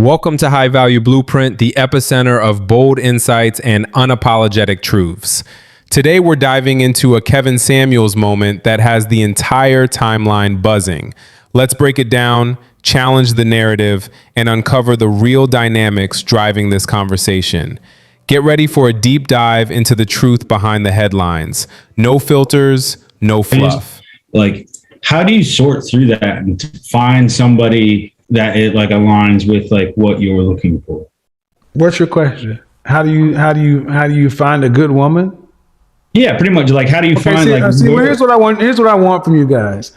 Welcome to High Value Blueprint, the epicenter of bold insights and unapologetic truths. Today, we're diving into a Kevin Samuels moment that has the entire timeline buzzing. Let's break it down, challenge the narrative, and uncover the real dynamics driving this conversation. Get ready for a deep dive into the truth behind the headlines. No filters, no fluff. Like, how do you sort through that and find somebody that it like aligns with like what you're looking for? What's your question? How do you find a good woman? Yeah, pretty much. Like, how do you find here's what I want. Here's what I want from you guys.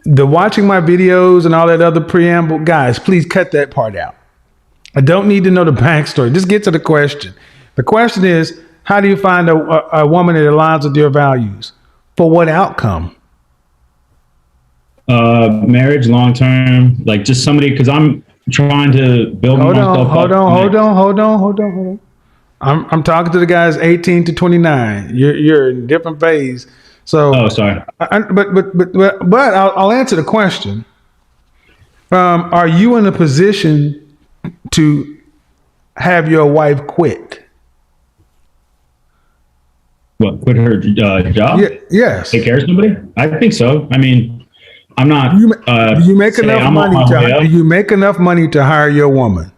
The watching my videos and all that other preamble, guys, please cut that part out. I don't need to know the backstory. Just get to the question. The question is, how do you find a woman that aligns with your values? For what outcome? Marriage, long term, like just somebody, because I'm trying to build myself up. Hold on. I'm talking to the guys 18 to 29. You're in a different phase. So sorry. But I'll answer the question. Are you in a position to have your wife quit? What, quit her job? Yes. Take care of somebody? I think so. I mean, I'm not. Do you make enough money? Do you make enough money to hire your woman?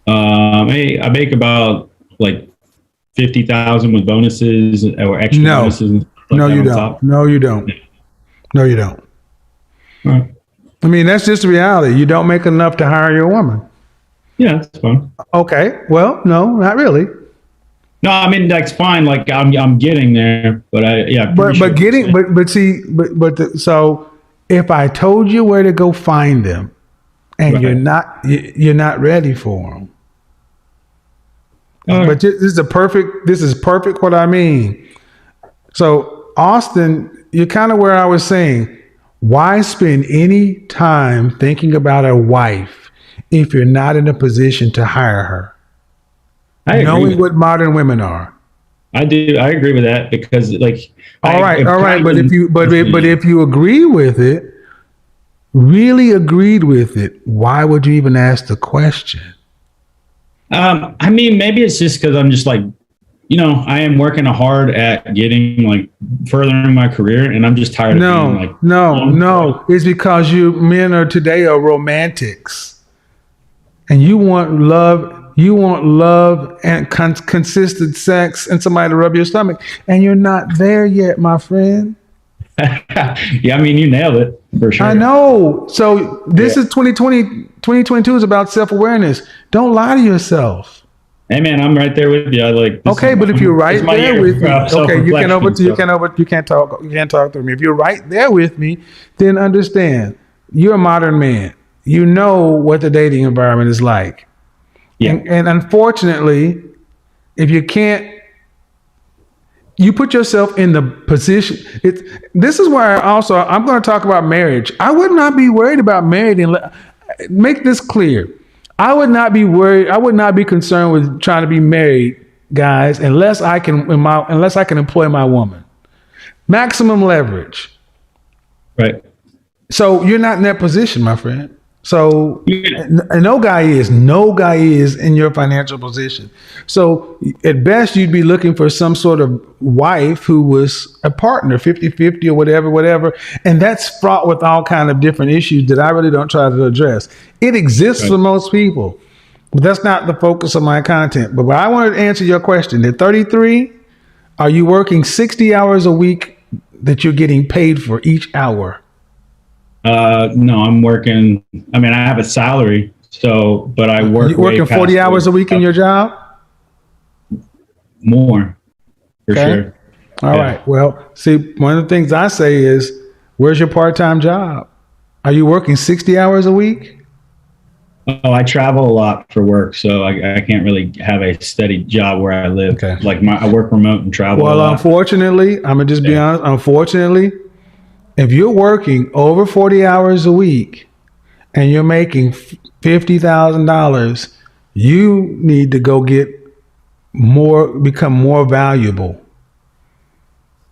I make about like 50,000 with bonuses or extra bonuses. No, you don't. No, you don't. No, you don't. Right. I mean, that's just the reality. You don't make enough to hire your woman. Yeah, that's fine. Okay. Well, no, not really. No, I mean that's fine. Like I'm getting there, but so if I told you where to go find them, and right, you're not ready for them. Right. But this is perfect what I mean. So Austin, you're kind of where I was saying. Why spend any time thinking about a wife if you're not in a position to hire her? Knowing what modern women are. I do. I agree with that because like. All right. But if you agree with it, really agreed with it, why would you even ask the question? I mean, maybe it's just because I'm just like, I am working hard at getting like furthering my career, and I'm just tired of being like. No. It's because men today are romantics, and you want love. You want love and consistent sex and somebody to rub your stomach, and you're not there yet, my friend. Yeah, I mean, you nailed it for sure. I know. So this is 2020, 2022 is about self-awareness. Don't lie to yourself. Hey man, I'm right there with you. But if you're right there with me, okay, you can't talk to me. If you're right there with me, then understand you're a modern man. You know what the dating environment is like. Yeah. And unfortunately, if you can't, you put yourself in the position. This is why I'm going to talk about marriage. I would not be worried about marriage. Make this clear. I would not be worried. I would not be concerned with trying to be married, guys, unless I can employ my woman. Maximum leverage. Right. So you're not in that position, my friend. So no guy is in your financial position. So at best, you'd be looking for some sort of wife who was a partner, 50-50 or whatever. And that's fraught with all kind of different issues that I really don't try to address. It exists for most people, but that's not the focus of my content. But I wanted to answer your question. At 33, are you working 60 hours a week that you're getting paid for each hour? No, I'm working. I mean, I have a salary, but I work. You're working 40 hours a week in your job? More, for sure. All right. Well, see, one of the things I say is, where's your part-time job? Are you working 60 hours a week? Oh, I travel a lot for work, so I can't really have a steady job where I live. Okay. Like I work remote and travel. Well, unfortunately, I'm gonna just be honest. Unfortunately, if you're working over 40 hours a week and you're making $50,000, you need to go become more valuable.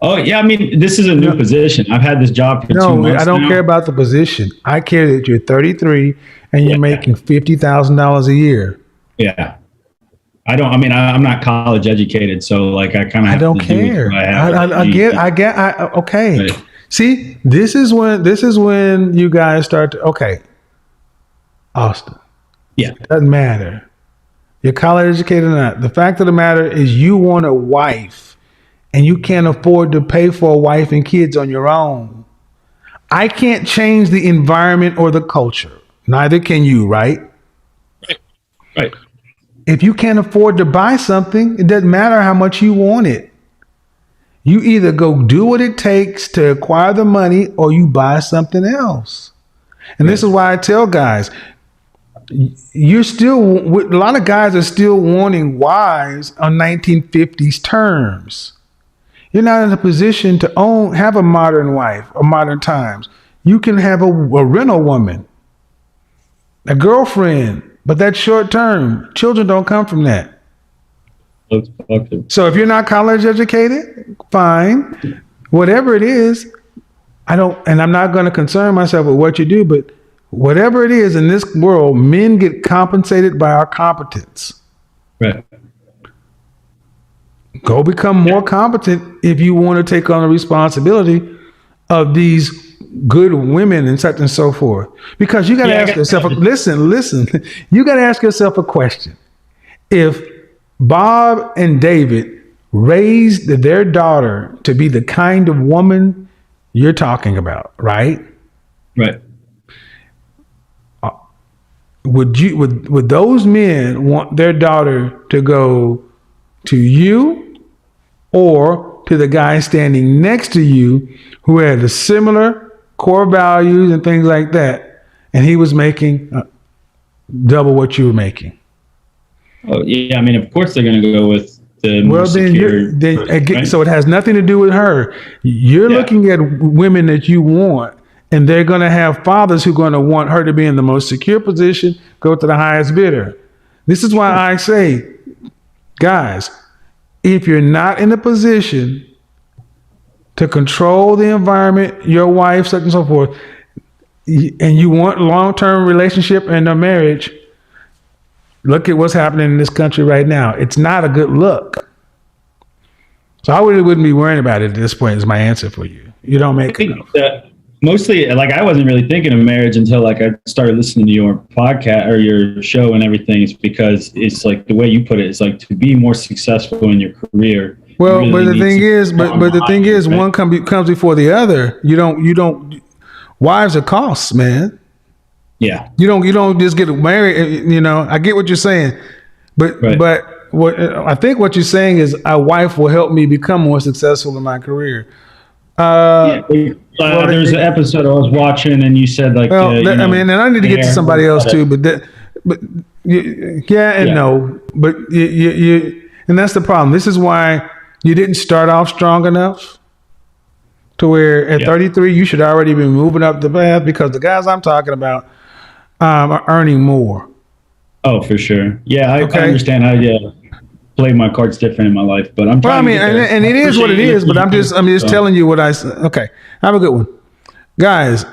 Oh, yeah. I mean, this is a new position. I've had this job for 2 months. I don't care about the position. I care that you're 33 and you're making $50,000 a year. Yeah. I'm not college educated, so like I kind of I don't care. Okay. Right. See, this is when you guys start to, okay, Austin. Yeah. It doesn't matter. You're college educated or not. The fact of the matter is you want a wife and you can't afford to pay for a wife and kids on your own. I can't change the environment or the culture. Neither can you, right? Right. If you can't afford to buy something, it doesn't matter how much you want it. You either go do what it takes to acquire the money or you buy something else. And this is why I tell guys, a lot of guys are still wanting wives on 1950s terms. You're not in a position to have a modern wife or modern times. You can have a rental woman, a girlfriend, but that's short term. Children don't come from that. So if you're not college educated, fine. Whatever it is, I'm not going to concern myself with what you do, but whatever it is in this world, men get compensated by our competence. Right. Go become more competent if you want to take on the responsibility of these good women and such and so forth. Because you got to ask yourself, listen, you got to ask yourself a question. If Bob and David raised their daughter to be the kind of woman you're talking about, right? Right. Would those men want their daughter to go to you or to the guy standing next to you who had a similar core values and things like that, and he was making double what you were making? Oh yeah, I mean, of course they're going to go with the more secure. Right? So it has nothing to do with her. You're looking at women that you want, and they're going to have fathers who are going to want her to be in the most secure position, go to the highest bidder. This is why I say, guys, if you're not in a position to control the environment, your wife, such and so forth, and you want long-term relationship and a marriage, look at what's happening in this country right now. It's not a good look. So I really wouldn't be worrying about it at this point is my answer for you. You don't make enough. Mostly, like, I wasn't really thinking of marriage until like I started listening to your podcast or your show and everything. It's because it's like the way you put it, it's like to be more successful in your career. Well, really but the thing is, right? One comes before the other. You don't. Wives are costs, man. Yeah. You don't just get married. You know, I get what you're saying, but what I think what you're saying is a wife will help me become more successful in my career. There's an episode I was watching, and you said like, I mean, and I need to get to somebody else too, but no, but you, and that's the problem. This is why you didn't start off strong enough to where at 33 you should already be moving up the path, because the guys I'm talking about are earning more. Oh, for sure. Yeah, I understand how you play my cards different in my life, but I'm trying. Well, I mean, and it is what it is. But I'm just telling you what I. Okay, have a good one, guys.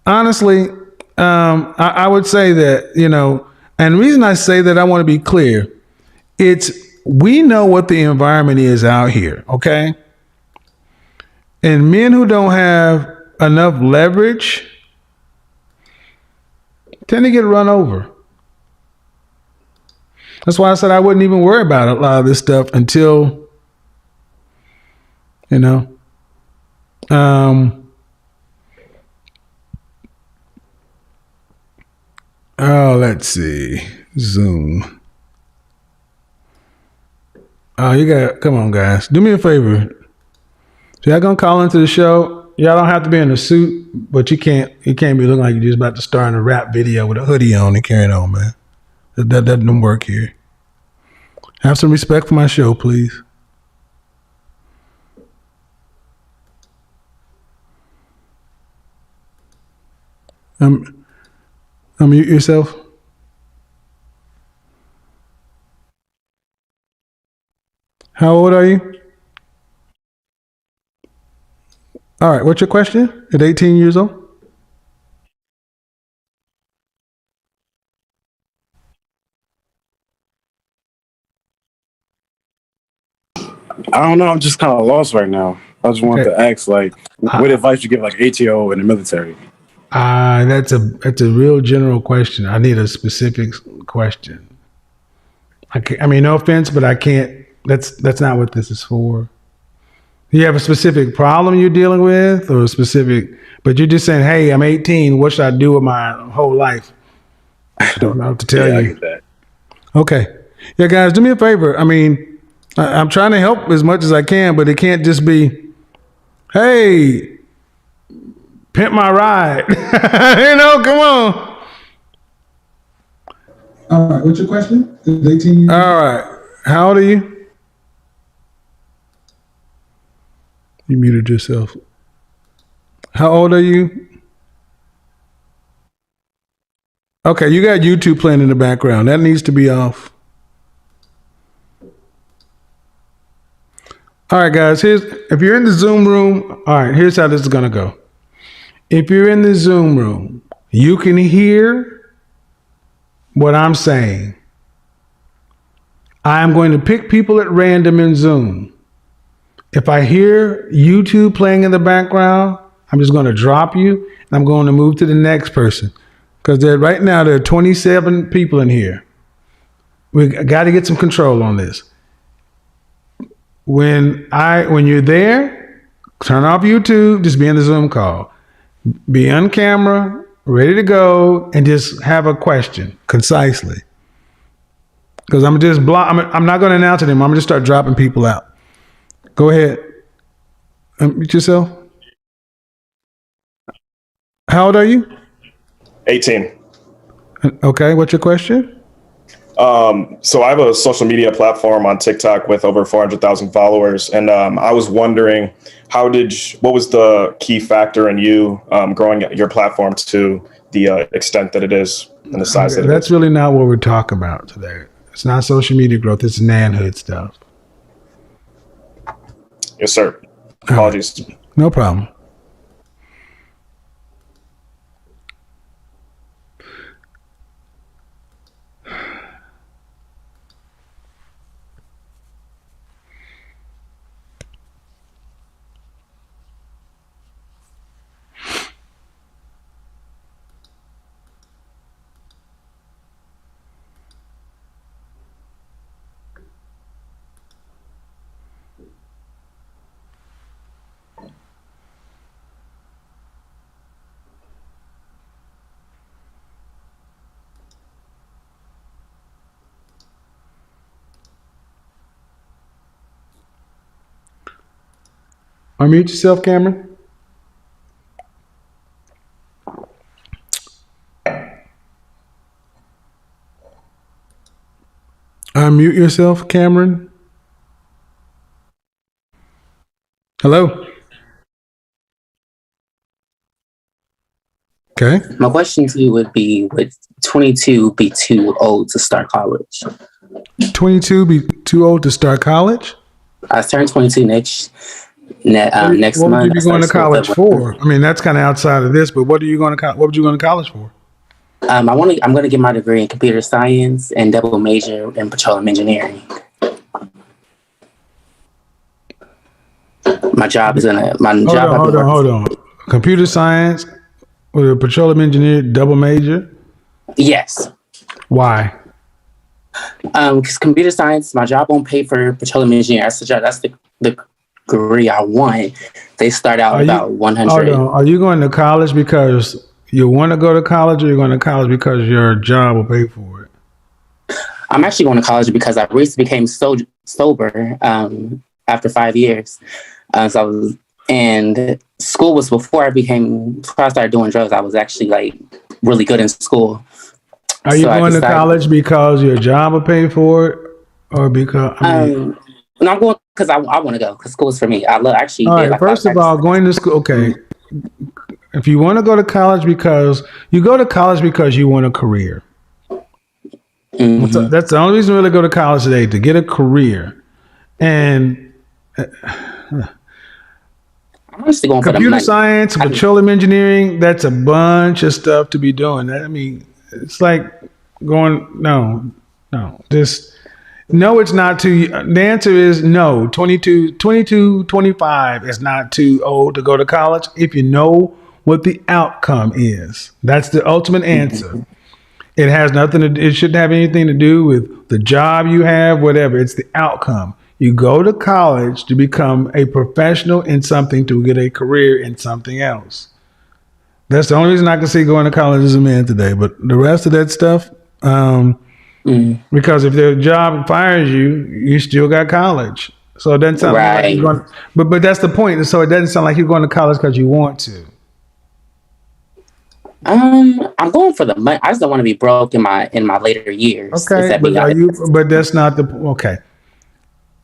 Honestly, I would say that, you know, and the reason I say that, I want to be clear. We know what the environment is out here, okay? And men who don't have enough leverage tend to get run over. That's why I said I wouldn't even worry about a lot of this stuff until, you know, let's see, Zoom. Oh, come on, guys. Do me a favor. So y'all gonna call into the show. Y'all don't have to be in a suit, but you can't be looking like you're just about to star in a rap video with a hoodie on and carrying on, man. That doesn't work here. Have some respect for my show, please. Unmute yourself. How old are you? All right, what's your question? At 18 years old? I don't know. I'm just kind of lost right now. I just wanted to ask, like, what advice you give, like, ATO in the military? That's a real general question. I need a specific question. I mean, no offense, but I can't. That's not what this is for. You have a specific problem you're dealing with, or a specific, but you're just saying, "Hey, I'm 18. What should I do with my whole life?" I don't know what to tell you. I get that. Okay, yeah, guys, do me a favor. I mean, I'm trying to help as much as I can, but it can't just be, "Hey, pimp my ride." Come on. All right, what's your question? Is 18 years? All right, how old are you? You muted yourself. How old are you? Okay, you got YouTube playing in the background. That needs to be off. All right, guys, if you're in the Zoom room, all right, here's how this is gonna go. If you're in the Zoom room, you can hear what I'm saying. I'm going to pick people at random in Zoom. If I hear YouTube playing in the background, I'm just going to drop you and I'm going to move to the next person. Because right now there are 27 people in here. We got to get some control on this. When you're there, turn off YouTube, just be in the Zoom call. Be on camera, ready to go, and just have a question concisely. Because I'm not going to announce it anymore. I'm going to start dropping people out. Go ahead. Unmute yourself. How old are you? 18. Okay, what's your question? So I have a social media platform on TikTok with over 400,000 followers. And I was wondering, what was the key factor in you growing your platform to the extent that it is and the size that it is? That's really not what we're talking about today. It's not social media growth. It's manhood stuff. Yes, sir. Apologies. No problem. Unmute yourself, Cameron. Unmute yourself, Cameron. Hello. Okay. My question to you would be, would 22 be too old to start college? 22 be too old to start college? I turn 22 next month. What would you be going to college for? I mean, that's kind of outside of this, but what would you go to college for? I'm going to get my degree in computer science and double major in petroleum engineering. My job is Hold on. Computer science with a petroleum engineer double major? Yes. Why? Because computer science, my job won't pay for petroleum engineering. That's the degree I want. They start out about 100. Hold on. Are you going to college because you want to go to college, or you're going to college because your job will pay for it? I'm actually going to college because I recently became sober after 5 years. And school was before I started doing drugs. I was actually like really good in school. Are you going to college because your job will pay for it, or because? No, I'm going because I want to go because school is for me. I love actually. All right. First of all, going to school. Okay. If you want to go to college because you want a career. Mm-hmm. That's the only reason to really go to college today, to get a career. And I'm honestly going computer science, petroleum engineering, that's a bunch of stuff to be doing. I mean, it's like going, no. Just No, it's not too. The answer is no. 22, 25 is not too old to go to college if you know what the outcome is. That's the ultimate answer. It has nothing to. It shouldn't have anything to do with the job you have, whatever. It's the outcome. You go to college to become a professional in something, to get a career in something else. That's the only reason I can see going to college as a man today. But the rest of that stuff, because if their job fires you, you still got college. So it doesn't sound like you're going. But that's the point. So it doesn't sound like you're going to college because you want to. I'm going for the money. I just don't want to be broke in my later years. Okay, but that's not the okay.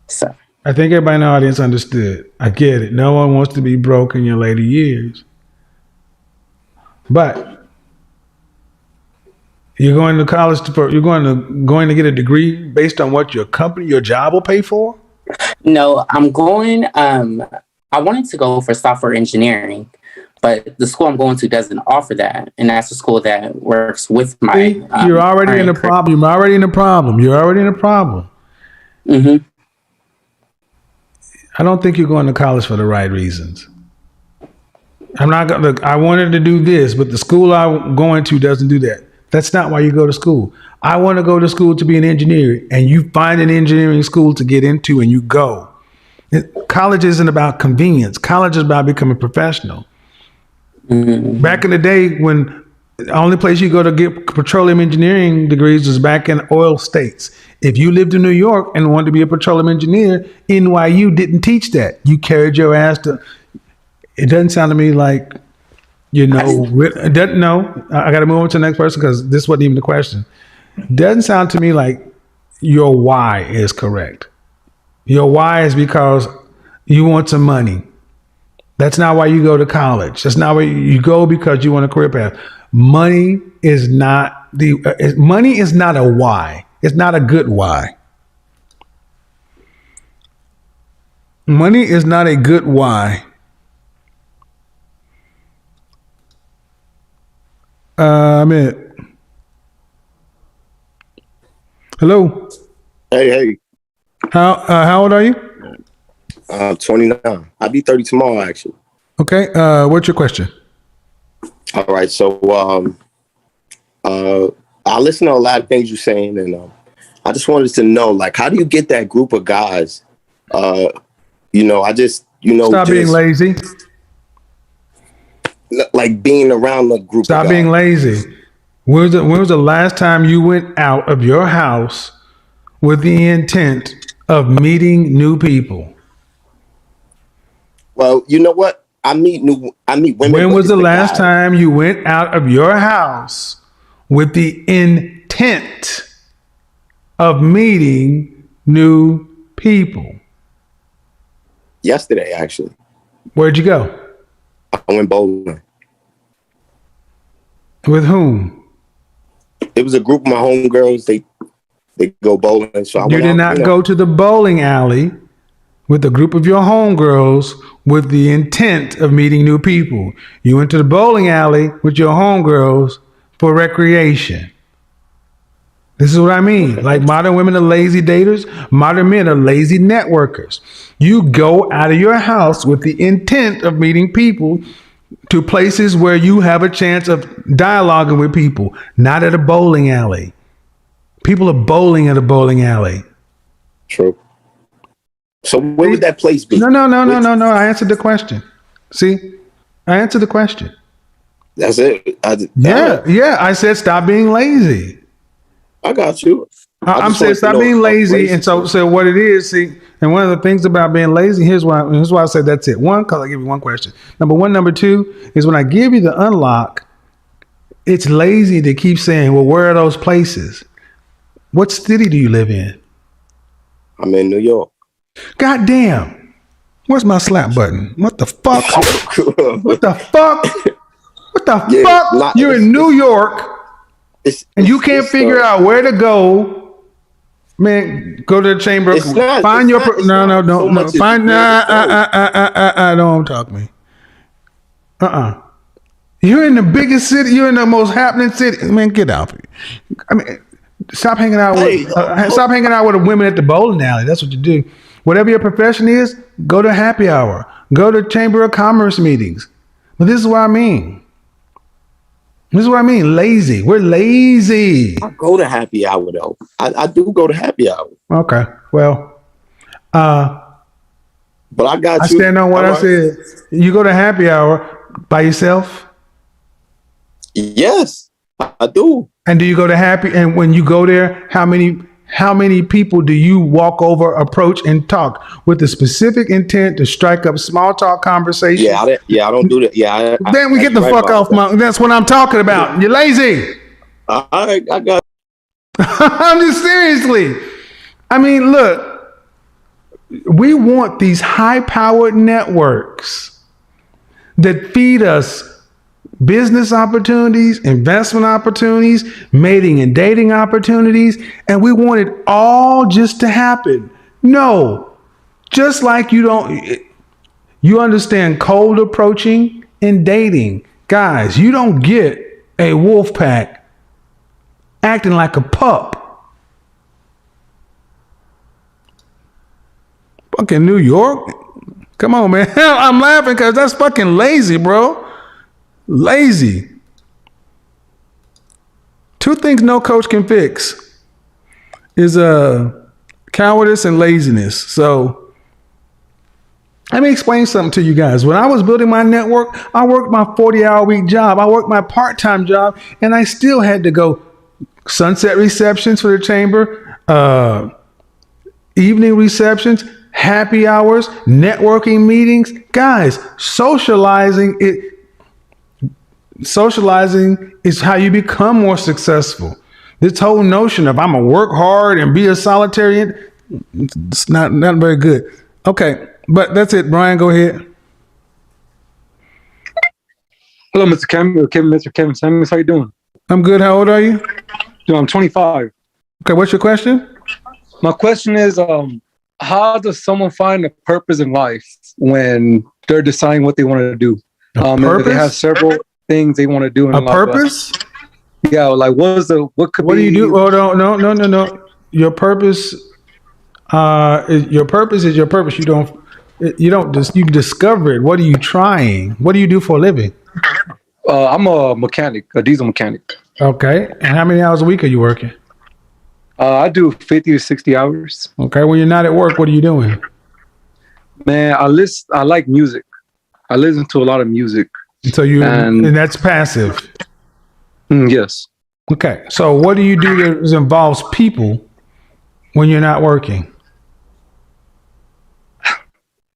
So I think everybody in the audience understood. I get it. No one wants to be broke in your later years. But you're going to college you're going to get a degree based on what your job will pay for? No, I'm going. I wanted to go for software engineering, but the school I'm going to doesn't offer that, and that's the school that works with my. You're already in a problem. You're already in a problem. Mm-hmm. I don't think you're going to college for the right reasons. I'm not going to look. I wanted to do this, but the school I'm going to doesn't do that. That's not why you go to school. I want to go to school to be an engineer, and you find an engineering school to get into, and you go. College isn't about convenience. College is about becoming a professional. Mm-hmm. Back in the day, when the only place you go to get petroleum engineering degrees was back in oil states. If you lived in New York and wanted to be a petroleum engineer, NYU didn't teach that. You carried your ass to. It doesn't sound to me like, it doesn't. No, I got to move on to the next person because this wasn't even the question. Doesn't sound to me like your why is correct. Your why is because you want some money. That's not why you go to college. That's not why you go because you want a career path. Money is not a why. It's not a good why. Money is not a good why. Hello. Hey. How old are you? 29. I'll be 30 tomorrow, actually. Okay. What's your question? All right. So, I listen to a lot of things you're saying, and I just wanted to know, like, how do you get that group of guys? Stop being lazy. Like being around the group. Stop being lazy. When was the last time you went out of your house with the intent of meeting new people? Well, you know what? I meet women. When was the last time you went out of your house with the intent of meeting new people? Yesterday, actually. Where'd you go? I went bowling. With whom? It was a group of my homegirls. They go bowling. So you did not go to the bowling alley with a group of your homegirls with the intent of meeting new people. You went to the bowling alley with your homegirls for recreation. This is what I mean. Like, modern women are lazy daters. Modern men are lazy networkers. You go out of your house with the intent of meeting people to places where you have a chance of dialoguing with people, not at a bowling alley. People are bowling at a bowling alley. True. So where would that place be? No. I answered the question. See? I answered the question. That's it. Yeah. I said stop being lazy. I got you. I'm saying stop being lazy. And so what it is, see, and one of the things about being lazy, here's why I said that's it. One, because I give you one question. Number one. Number two is when I give you the unlock, it's lazy to keep saying, well, where are those places? What city do you live in? I'm in New York. God damn. Where's my slap button? What the fuck? What the fuck? What the fuck? You're in New York and you can't figure out where to go. Man, go to the chamber. Find your no. Find don't talk to me. You're in the biggest city. You're in the most happening city. Man, get out. I mean, Stop hanging out with the women at the bowling alley. That's what you do. Whatever your profession is, go to happy hour. Go to Chamber of Commerce meetings. But this is what I mean. Lazy. We're lazy. I go to happy hour though. I do go to happy hour. Okay. Well, but I got you. I stand on what I said. You go to happy hour by yourself? Yes, I do. And do you go to happy? And when you go there, how many people do you walk over, approach, and talk with the specific intent to strike up small talk conversation? Yeah, I don't do that. Yeah, then we get the fuck off my. That's what I'm talking about. You're lazy. I got. I'm just seriously. I mean, look, we want these high-powered networks that feed us business opportunities, investment opportunities, mating and dating opportunities, and we want it all just to happen. No, just like you understand cold approaching and dating. Guys, you don't get a wolf pack acting like a pup. Fucking New York? Come on, man. I'm laughing because that's fucking lazy, bro. Lazy. Two things no coach can fix is cowardice and laziness. So let me explain something to you guys. When I was building my network, I worked my 40-hour-week job. I worked my part-time job, and I still had to go sunset receptions for the chamber, evening receptions, happy hours, networking meetings. Guys, socializing is how you become more successful. This whole notion of I'm gonna work hard and be a solitarian, it's not very good. Okay, but that's it. Brian, go ahead. Hello, Mr. Kevin Samuels. How you doing? I'm good. How old are you? I'm 25. Okay, what's your question? My question is, how does someone find a purpose in life when they're deciding what they want to do? Purpose? They have several things they want to do in life. Purpose? Yeah, like what do you do? Oh, no. Your purpose, your purpose is your purpose. You discover it. What are you trying? What do you do for a living? I'm a mechanic, a diesel mechanic. Okay. And how many hours a week are you working? I do 50 to 60 hours. Okay. When you're not at work, what are you doing? Man, I like music. I listen to a lot of music. So and that's passive. Yes. Okay. So what do you do that involves people when you're not working?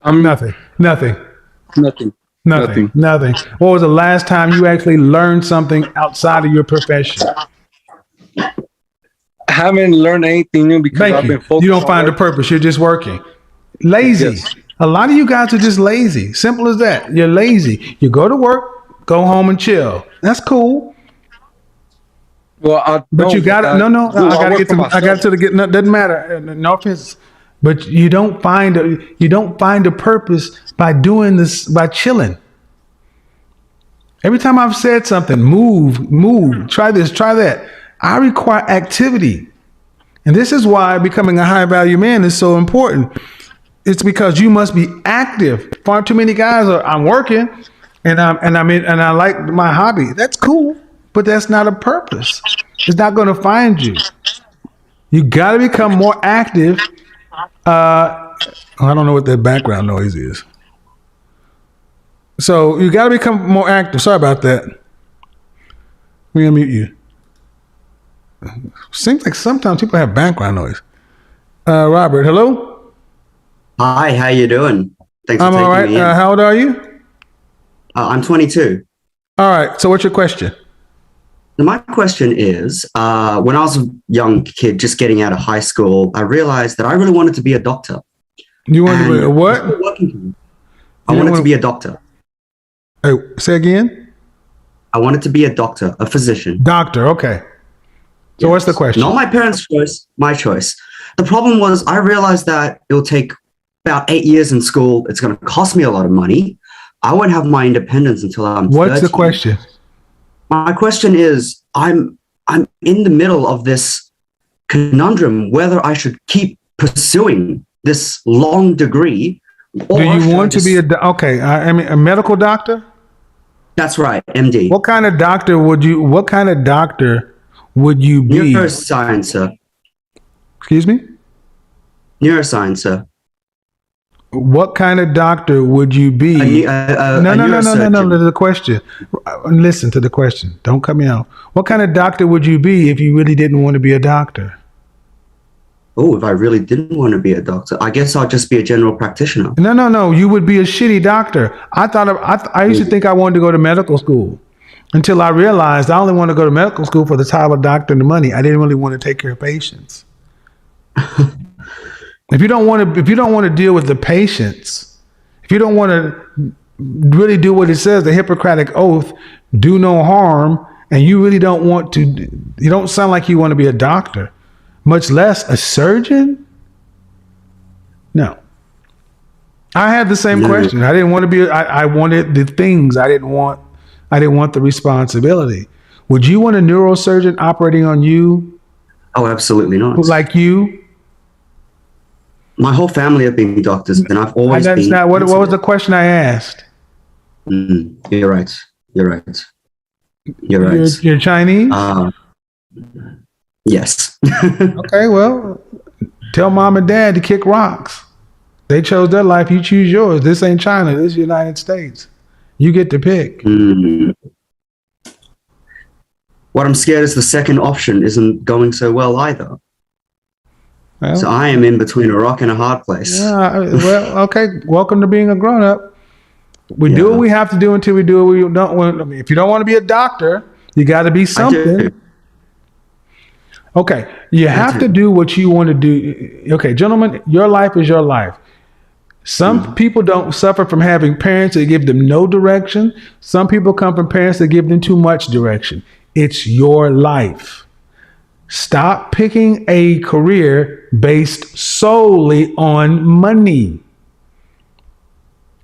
Nothing. What was the last time you actually learned something outside of your profession? I haven't learned anything new because I've been focused. You don't find a purpose. You're just working. Lazy. Yes. A lot of you guys are just lazy. Simple as that. You're lazy. You go to work, go home and chill. That's cool. Well, you got to doesn't matter. No offense. But you don't find a purpose by doing this, by chilling. Every time I've said something, move, try this, try that, I require activity. And this is why becoming a high value man is so important. It's because you must be active. Far too many guys I'm working and I like my hobby. That's cool, but that's not a purpose. It's not going to find you. You got to become more active. I don't know what that background noise is. So you got to become more active. Sorry about that. We're going to mute you. Seems like sometimes people have background noise. Robert, hello? Hi, how you doing? Thanks for taking all right. Me in. How old are you? I'm 22. All right. So what's your question? My question is, when I was a young kid just getting out of high school, I realized that I really wanted to be a doctor. You wanted to be a what? I wanted to be a doctor. Hey, say again? I wanted to be a doctor, a physician. Doctor, okay. So what's the question? Not my parents' choice, my choice. The problem was I realized that it will take about 8 years in school. It's going to cost me a lot of money. I won't have my independence until I'm 30. What's the question? My question is, I'm in the middle of this conundrum whether I should keep pursuing this long degree. Or do you want to be I mean, a medical doctor? That's right, MD. What kind of doctor would you be? Neuroscience, sir. Excuse me? Neuroscience, sir. What kind of doctor would you be? No. There's a question. Listen to the question. Don't cut me off. What kind of doctor would you be if you really didn't want to be a doctor? Oh, if I really didn't want to be a doctor, I guess I'll just be a general practitioner. No. You would be a shitty doctor. I used to think I wanted to go to medical school until I realized I only want to go to medical school for the title of doctor and the money. I didn't really want to take care of patients. If you don't want to deal with the patients, if you don't want to really do what it says, the Hippocratic Oath, do no harm, and you really don't want to, you don't sound like you want to be a doctor, much less a surgeon. No. I had the same question. I didn't want to be, I wanted the things. I didn't want the responsibility. Would you want a neurosurgeon operating on you? Oh, absolutely not. Like you? My whole family have been doctors, and I've always been. That's not what was the question I asked? You're right. You're Chinese? Yes. Okay, well, tell mom and dad to kick rocks. They chose their life. You choose yours. This ain't China. This is the United States. You get to pick. What I'm scared is the second option isn't going so well either. Well, so I am in between a rock and a hard place. Yeah, well, okay. Welcome to being a grown-up. We do what we have to do until we do what we don't want. I mean, if you don't want to be a doctor, you got to be something. Okay, you have to do what you want to do. Okay, gentlemen, your life is your life. Some people don't suffer from having parents that give them no direction. Some people come from parents that give them too much direction. It's your life. Stop picking a career based solely on money.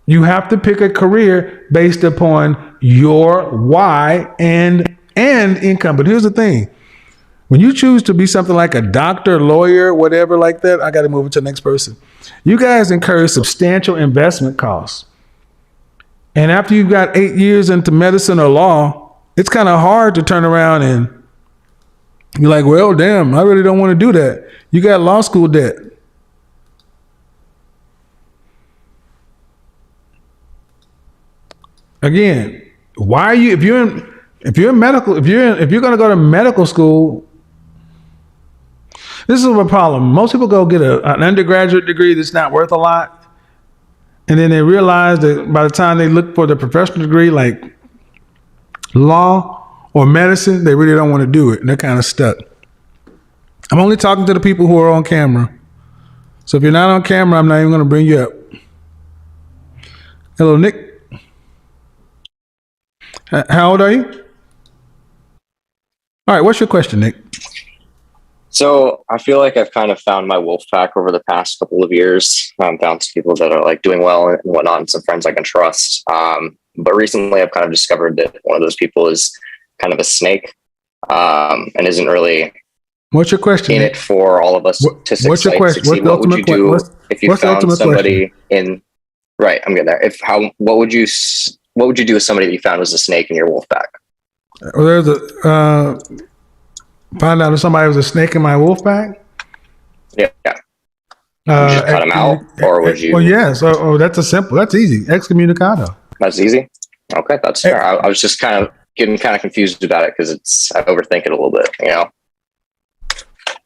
You have to pick a career based upon your why and income. But here's the thing. When you choose to be something like a doctor, lawyer, whatever like that, I got to move it to the next person. You guys incur substantial investment costs. And after you've got 8 years into medicine or law, it's kind of hard to turn around and you're like, well, damn, I really don't want to do that. You got law school debt. Again, why are you, if you're going to go to medical school, this is a problem. Most people go get an undergraduate degree that's not worth a lot. And then they realize that by the time they look for the professional degree, like law or medicine, they really don't want to do it. And they're kind of stuck. I'm only talking to the people who are on camera. So if you're not on camera, I'm not even going to bring you up. Hello, Nick. How old are you? All right, what's your question, Nick? So I feel like I've kind of found my wolf pack over the past couple of years. Found some people that are like doing well and whatnot, and some friends I can trust. But recently I've kind of discovered that one of those people is kind of a snake, and isn't really what's your question in it for all of us to succeed. What's your question? What would you do if you found somebody in, right, I'm getting there. What would you do with somebody that you found was a snake in your wolf pack? There's find out if somebody was a snake in my wolf pack? Yeah. Would you just cut them out, or would you? Well, yeah. So that's easy. Excommunicado. That's easy. Okay, that's fair. I was just kind of getting confused about it because I overthink it a little bit, you know.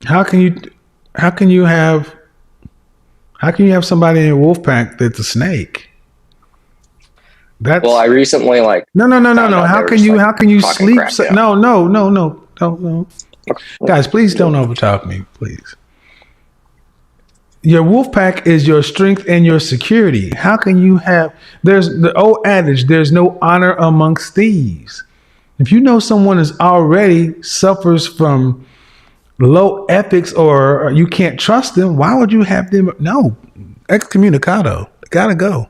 How can you have somebody in your wolf pack that's a snake? Well, I recently No. How can you sleep? Crap, No. Guys, please don't overtalk me, please. Your wolf pack is your strength and your security. How can you have, there's the old adage, there's no honor amongst thieves. If you know someone is already suffers from low ethics or you can't trust them, why would you have them? No, excommunicado, gotta go.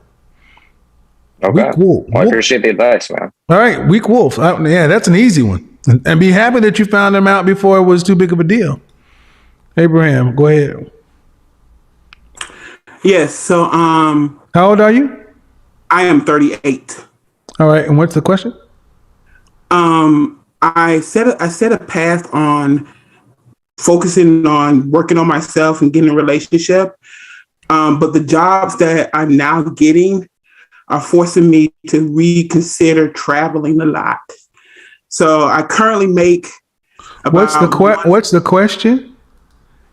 Okay. Weak wolf. Well, I appreciate the advice, man. All right, weak wolf. Yeah, that's an easy one. And be happy that you found them out before it was too big of a deal. Abraham, go ahead. Yes. So, how old are you? I am 38. All right. And what's the question? I set a path on focusing on working on myself and getting a relationship. But the jobs that I'm now getting are forcing me to reconsider traveling a lot. So I currently make What's the question?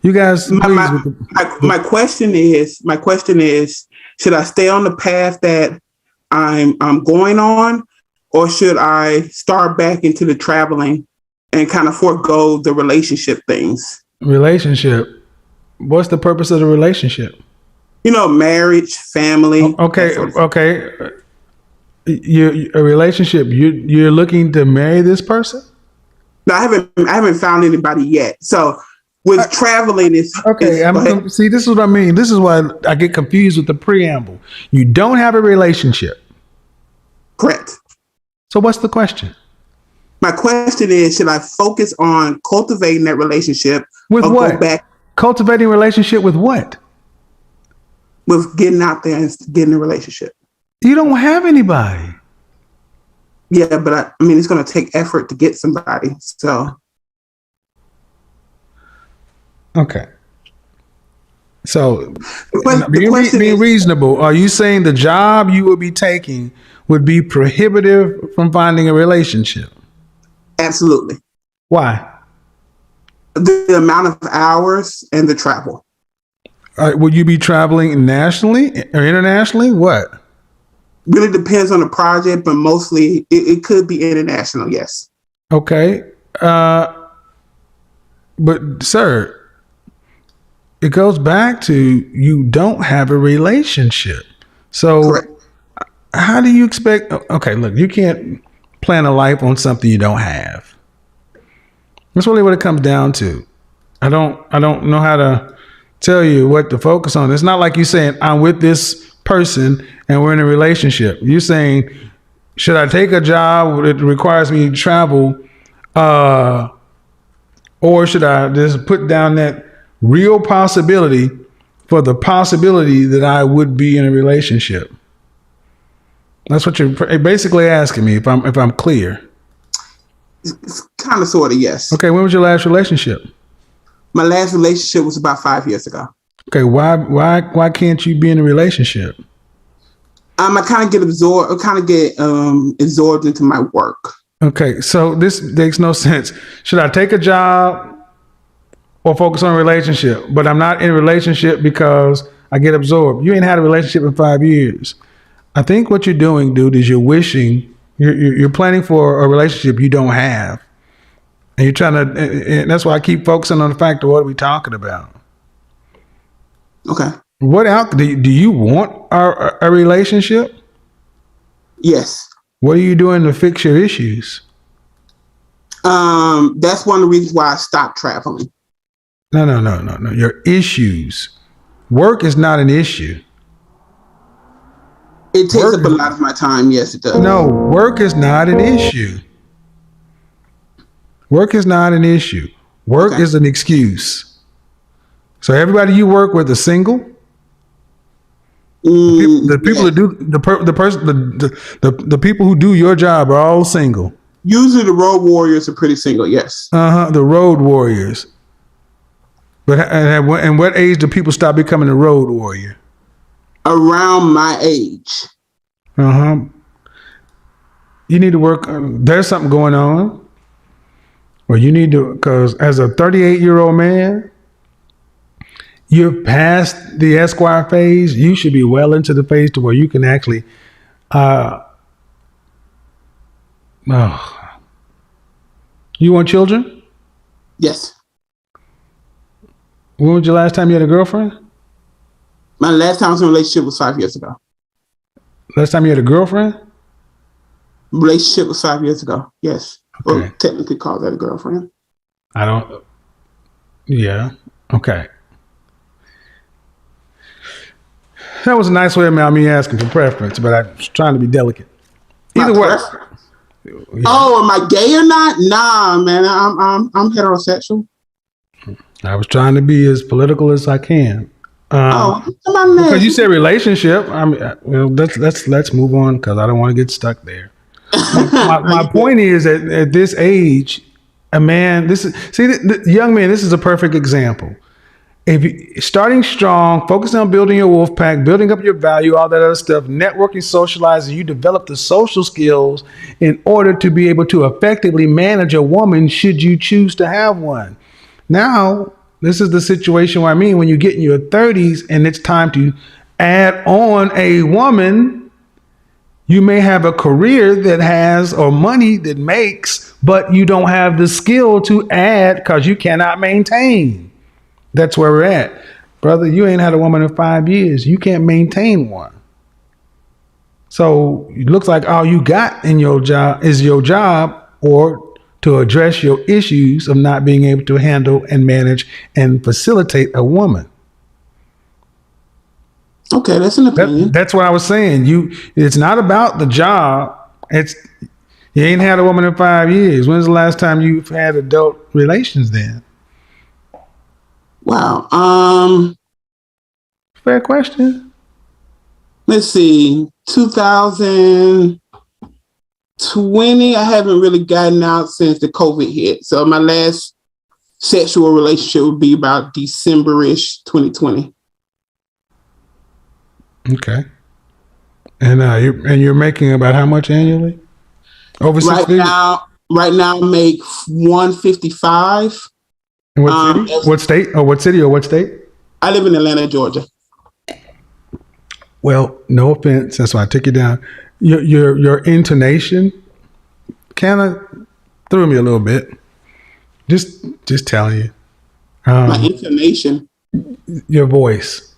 You guys, my question is, should I stay on the path that I'm going on, or should I start back into the traveling and kind of forego the relationship things? Relationship. What's the purpose of the relationship? Marriage, family. Okay. A relationship. You're looking to marry this person? No, I haven't found anybody yet. So with traveling, it's okay. See, this is what I mean. This is why I get confused with the preamble. You don't have a relationship. Correct. So what's the question? My question is, should I focus on cultivating that relationship with what? Go back? Cultivating a relationship with what? With getting out there and getting a relationship. You don't have anybody. Yeah, but I mean, it's going to take effort to get somebody. So. Okay. So, being reasonable, are you saying the job you will be taking would be prohibitive from finding a relationship? Absolutely. Why? The amount of hours and the travel. Will you be traveling nationally or internationally? What? Really depends on the project, but mostly it could be international, yes. Okay. But, sir, it goes back to you don't have a relationship. So correct. How do you expect? Okay, look, you can't plan a life on something you don't have. That's really what it comes down to. I don't know how to tell you what to focus on. It's not like you saying I'm with this person and we're in a relationship. You're saying, should I take a job that requires me to travel, or should I just put down that real possibility for the possibility that I would be in a relationship? That's what you're basically asking me, if I'm clear. It's kind of, sort of, yes. Okay, when was your last relationship? My last relationship was about 5 years ago. Okay, why can't you be in a relationship? I kind of get absorbed into my work. Okay, so this makes no sense. Should I take a job or focus on a relationship? But I'm not in a relationship because I get absorbed. You ain't had a relationship in 5 years. I think what you're doing, dude, is you're planning for a relationship you don't have. And you're trying to, and that's why I keep focusing on the fact of what are we talking about. Okay. What else do you want a relationship? Yes. What are you doing to fix your issues? That's one of the reasons why I stopped traveling. No. Your issues. Work is not an issue. It takes up a lot of my time. Yes, it does. No, work is not an issue. Work is not an issue. Work is an excuse. So everybody you work with is single. The people that do the people who do your job are all single. Usually the road warriors are pretty single. Yes. The road warriors. But and what age do people stop becoming a road warrior? Around my age. You need to work. There's something going on. Well, you need to, because as a 38-year-old man, you're past the Esquire phase. You should be well into the phase to where you can actually. You want children? Yes. When was your last time you had a girlfriend? My last time I was in a relationship was 5 years ago. Last time you had a girlfriend? Relationship was 5 years ago. Yes. Okay. Well, technically call that a girlfriend. Yeah. Okay. That was a nice way of me asking for preference, but I was trying to be delicate. Either way. Yeah. Oh, am I gay or not? Nah, man. I'm heterosexual. I was trying to be as political as I can. Because you said relationship. I mean, well, let's move on because I don't want to get stuck there. My point is that at this age, a man. The young man. This is a perfect example. If you starting strong, focusing on building your wolf pack, building up your value, all that other stuff, networking, socializing, you develop the social skills in order to be able to effectively manage a woman should you choose to have one. Now, this is the situation where when you get in your 30s and it's time to add on a woman, you may have a career that has or money that makes, but you don't have the skill to add because you cannot maintain. That's where we're at. Brother, you ain't had a woman in 5 years. You can't maintain one. So it looks like all you got in your job is your job or to address your issues of not being able to handle and manage and facilitate a woman. Okay, that's an opinion. That's what I was saying. It's not about the job. You ain't had a woman in 5 years. When's the last time you've had adult relations then? Wow. Fair question. Let's see. 2020, I haven't really gotten out since the COVID hit. So my last sexual relationship would be about December-ish 2020. Okay. And you're making about how much annually? Over 6 figures? Right now I make $155. In what city? What state? Or what city or what state? I live in Atlanta, Georgia. Well, no offense. That's why I took you down. Your intonation kind of threw me a little bit. Just telling you. My intonation. Your voice.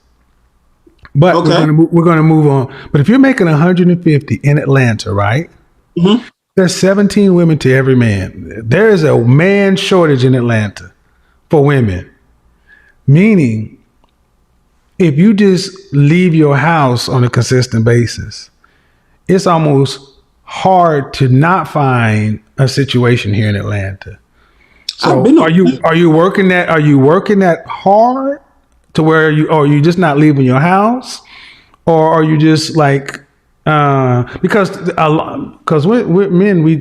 But okay. we're going to move on. But if you're making 150 in Atlanta, right? Mm-hmm. There's 17 women to every man. There is a man shortage in Atlanta for women. Meaning, if you just leave your house on a consistent basis, it's almost hard to not find a situation here in Atlanta. So are you working that hard to where are you just not leaving your house, or are you just like because we're men, we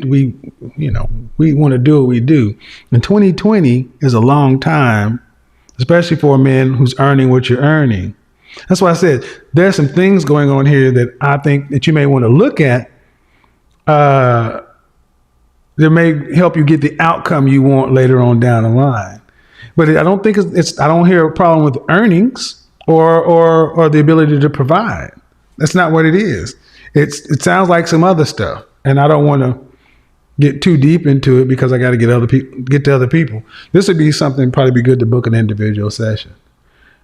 want to do what we do, and 2020 is a long time, especially for a man who's earning what you're earning. That's why I said there's some things going on here that I think that you may want to look at. That may help you get the outcome you want later on down the line. But I don't think I don't hear a problem with earnings or the ability to provide. That's not what it is. It sounds like some other stuff, and I don't want to get too deep into it because I got to get to other people. This would be something probably be good to book an individual session.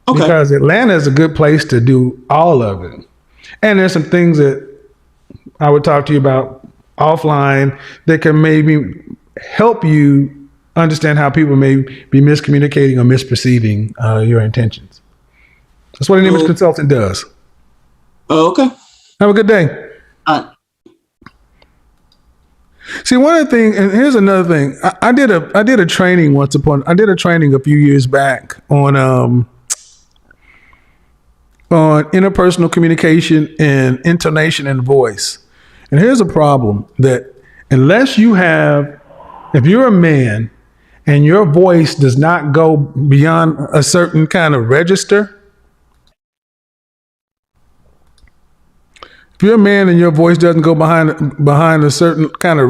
Okay. Because Atlanta is a good place to do all of it. And there's some things that I would talk to you about offline that can maybe help you understand how people may be miscommunicating or misperceiving your intentions. That's what an image consultant does. Oh, okay. Have a good day. All right. See, one of the things, and here's another thing. I did a training a few years back on interpersonal communication and intonation and voice. And here's a problem that if you're a man and your voice does not go beyond a certain kind of register, if you're a man and your voice doesn't go behind a certain kind of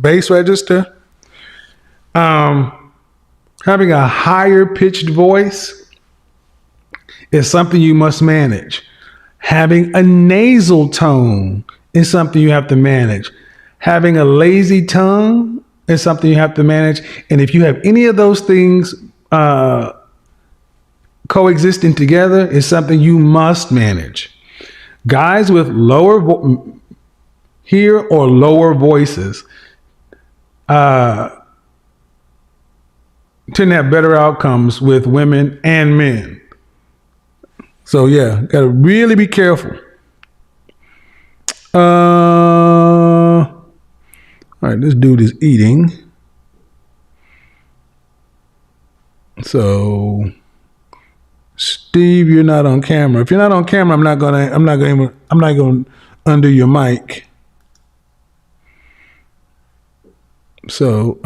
bass register, having a higher pitched voice is something you must manage. Having a nasal tone is something you have to manage. Having a lazy tongue is something you have to manage. And if you have any of those things coexisting together, is something you must manage. Guys with lower voices tend to have better outcomes with women and men. So yeah, gotta really be careful. All right, this dude is eating. So, Steve, you're not on camera. If you're not on camera, I'm not going to undo your mic. So,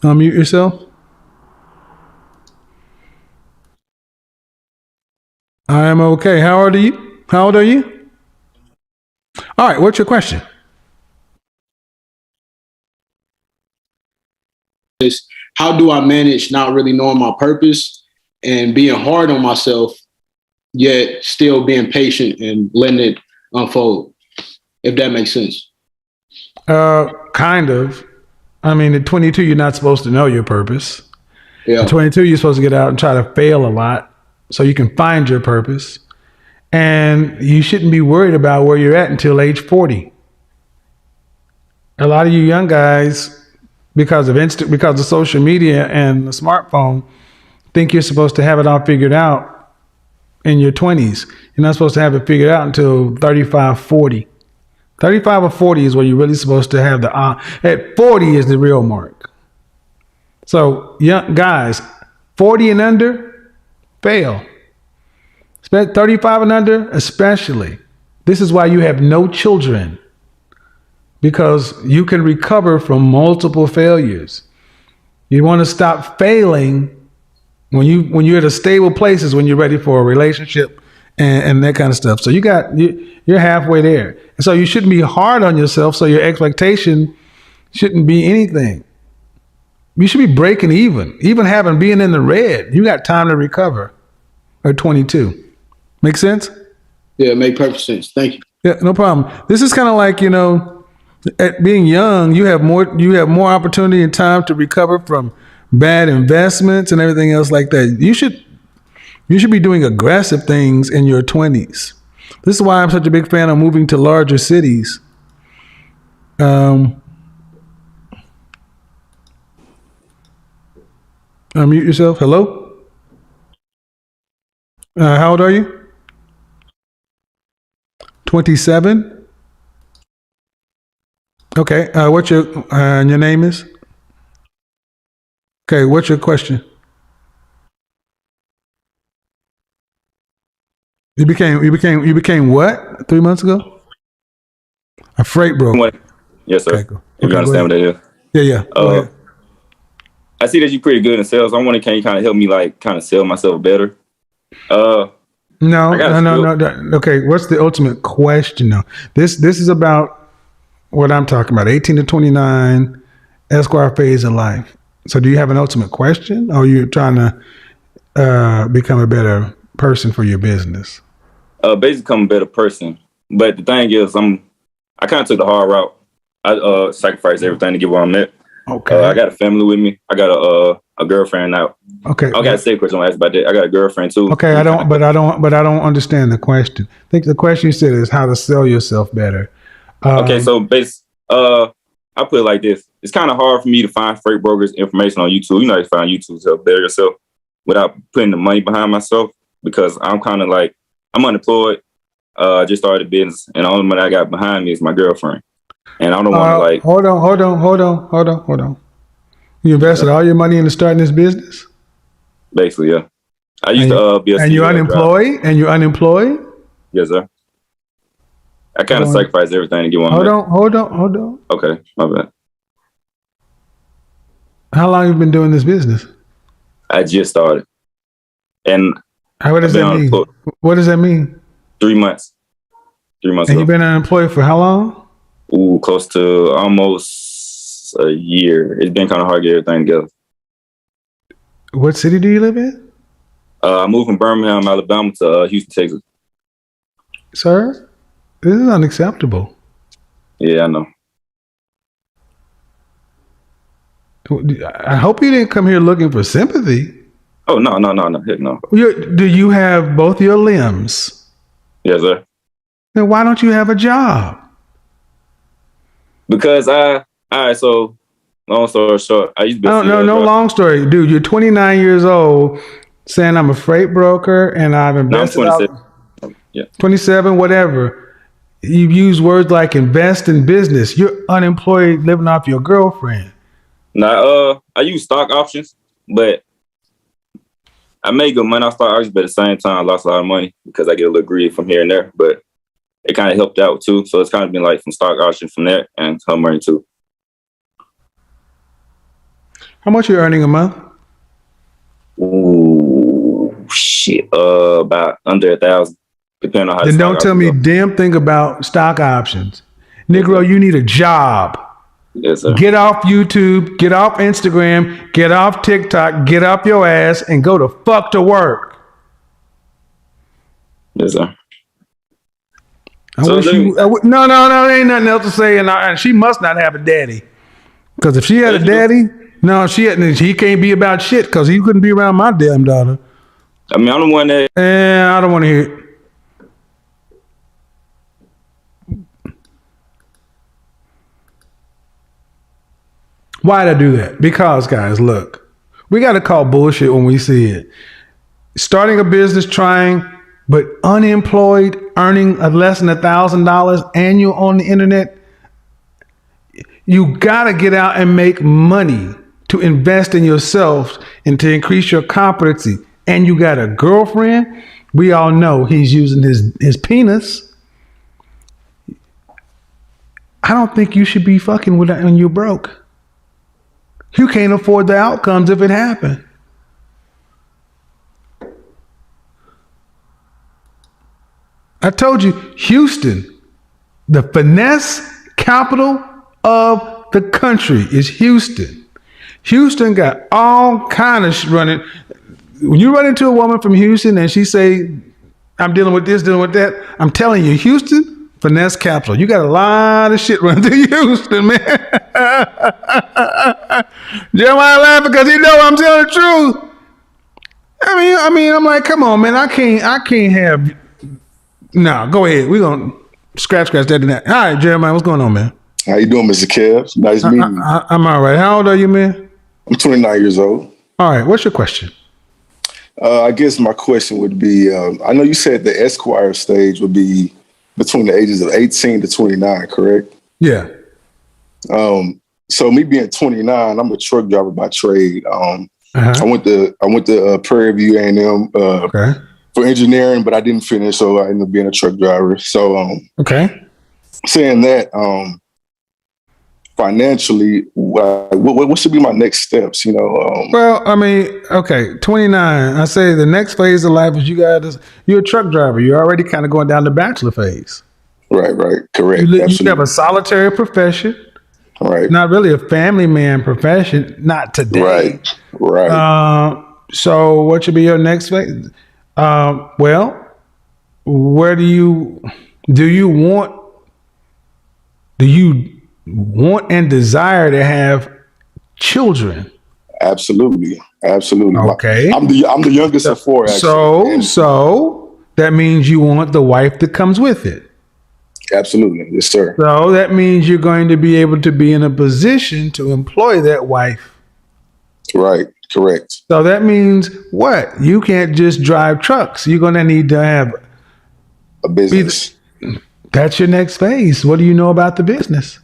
unmute yourself. I am okay. How old are you? How old are you? All right. What's your question? How do I manage not really knowing my purpose and being hard on myself, yet still being patient and letting it unfold? If that makes sense. Kind of. I mean, at 22, you're not supposed to know your purpose. Yeah. At 22, you're supposed to get out and try to fail a lot so you can find your purpose. And you shouldn't be worried about where you're at until age 40. A lot of you young guys, because of social media and the smartphone, think you're supposed to have it all figured out in your 20s. You're not supposed to have it figured out until 35, 40. 35 or 40 is where you're really supposed to have at 40 is the real mark. So young guys, 40 and under, fail. 35 and under, especially. This is why you have no children, because you can recover from multiple failures. You want to stop failing when you're at a stable place is when you're ready for a relationship and that kind of stuff. So you're halfway there. And so you shouldn't be hard on yourself. So your expectation shouldn't be anything. You should be breaking even being in the red. You got time to recover at 22. Make sense? Yeah, make perfect sense. Thank you. Yeah, no problem. This is kind of like, at being young, you have more opportunity and time to recover from bad investments and everything else like that. You should be doing aggressive things in your 20s. This is why I'm such a big fan of moving to larger cities. Unmute yourself. Hello? How old are you? 27? Okay. What's your name is? Okay. What's your question? You became what 3 months ago? A freight broker. Yes, sir. Okay, if you understand what that is. Yeah. I see that you're pretty good in sales. I wonder, can you kind of help me kind of sell myself better? No. Okay, what's the ultimate question though? This is about what I'm talking about. 18 to 29, Esquire phase of life. So do you have an ultimate question, or are you trying to become a better person for your business? Basically become a better person. But the thing is, I kind of took the hard route. I sacrificed everything to get where I'm at. Okay. I got a family with me. I got a girlfriend now. Okay. I got a second question I asked about that. I got a girlfriend too. Okay, I don't understand the question. I think the question you said is how to sell yourself better. Okay, so I put it like this. It's kind of hard for me to find freight brokers information on YouTube. You know, you find YouTube to better yourself without putting the money behind myself, because I'm kind of I'm unemployed. I just started a business, and the only money I got behind me is my girlfriend. And I don't want to Hold on. You invested all your money into starting this business? Basically, yeah. I used to be a And you're unemployed? And you're unemployed? Yes, sir. I kind of sacrificed everything to get one. Hold on. Okay, my bad. How long have you been doing this business? I just started. And what does that mean? What does that mean? 3 months. 3 months And ago. you've been unemployed for how long? Ooh, close to almost a year. It's been kind of hard to get everything together. What city do you live in? I moved from Birmingham, Alabama to Houston, Texas. Sir, this is unacceptable. Yeah, I know. I hope you didn't come here looking for sympathy. Oh, no. Heck no. Do you have both your limbs? Yes, sir. Then why don't you have a job? Because so long story short, I used to be no long story. Dude, you're 29 years old saying I'm a freight broker and I've invested. No, I'm 27. Yeah. 27, whatever. You use words like invest in business. You're unemployed living off your girlfriend. Nah, I use stock options. but I made good money. I started auctions, but at the same time, I lost a lot of money because I get a little greedy from here and there. But it kind of helped out too. So it's kind of been like from stock auction from there and home money too. How much you earning a month? Ooh, shit. About under 1,000, depending on how. Then don't tell me damn thing about stock options, Negro. You need a job. Yes, sir. Get off YouTube. Get off Instagram. Get off TikTok. Get off your ass and go to fuck to work. Yes, sir. No, there ain't nothing else to say. And she must not have a daddy, because if she had a daddy, no, he can't be about shit, because he couldn't be around my damn daughter. I mean, I'm the one that. I don't want to hear it. Why'd I do that? Because, guys, look, we got to call bullshit when we see it. Starting a business, but unemployed, earning less than $1,000 annual on the internet. You got to get out and make money to invest in yourself and to increase your competency. And you got a girlfriend. We all know he's using his penis. I don't think you should be fucking with that when you're broke. You can't afford the outcomes if it happened. I told you, Houston, the finesse capital of the country is Houston. Houston got all kind of running. When you run into a woman from Houston and she say, I'm dealing with this, dealing with that, I'm telling you, Houston, finesse capital. You got a lot of shit running through Houston, man. Jeremiah laughing because he know I'm telling the truth. I mean, I'm like, come on, man. I can't have. No, go ahead. We're gonna scratch that and that. All right, Jeremiah, what's going on, man? How you doing, Mr. Kev? Nice meeting you. I'm all right. How old are you, man? I'm 29 years old. All right. What's your question? I guess my question would be, I know you said the Esquire stage would be between the ages of 18 to 29, correct? Yeah. So me being 29, I'm a truck driver by trade. I went to Prairie View A&M for engineering, but I didn't finish, so I ended up being a truck driver. So saying that, financially, what should be my next steps? Well, I mean, 29. I say the next phase of life is you're a truck driver. You're already kind of going down the bachelor phase. Right, correct. You have a solitary profession. Right. Not really a family man profession. Not today. Right. So what should be your next phase? Well, where do you want and desire to have children? Absolutely. Okay. I'm the youngest of four, actually. So that means you want the wife that comes with it. Absolutely. Yes, sir. So that means you're going to be able to be in a position to employ that wife. Right. Correct. So that means what? You can't just drive trucks. You're going to need to have a business. That's your next phase. What do you know about the business?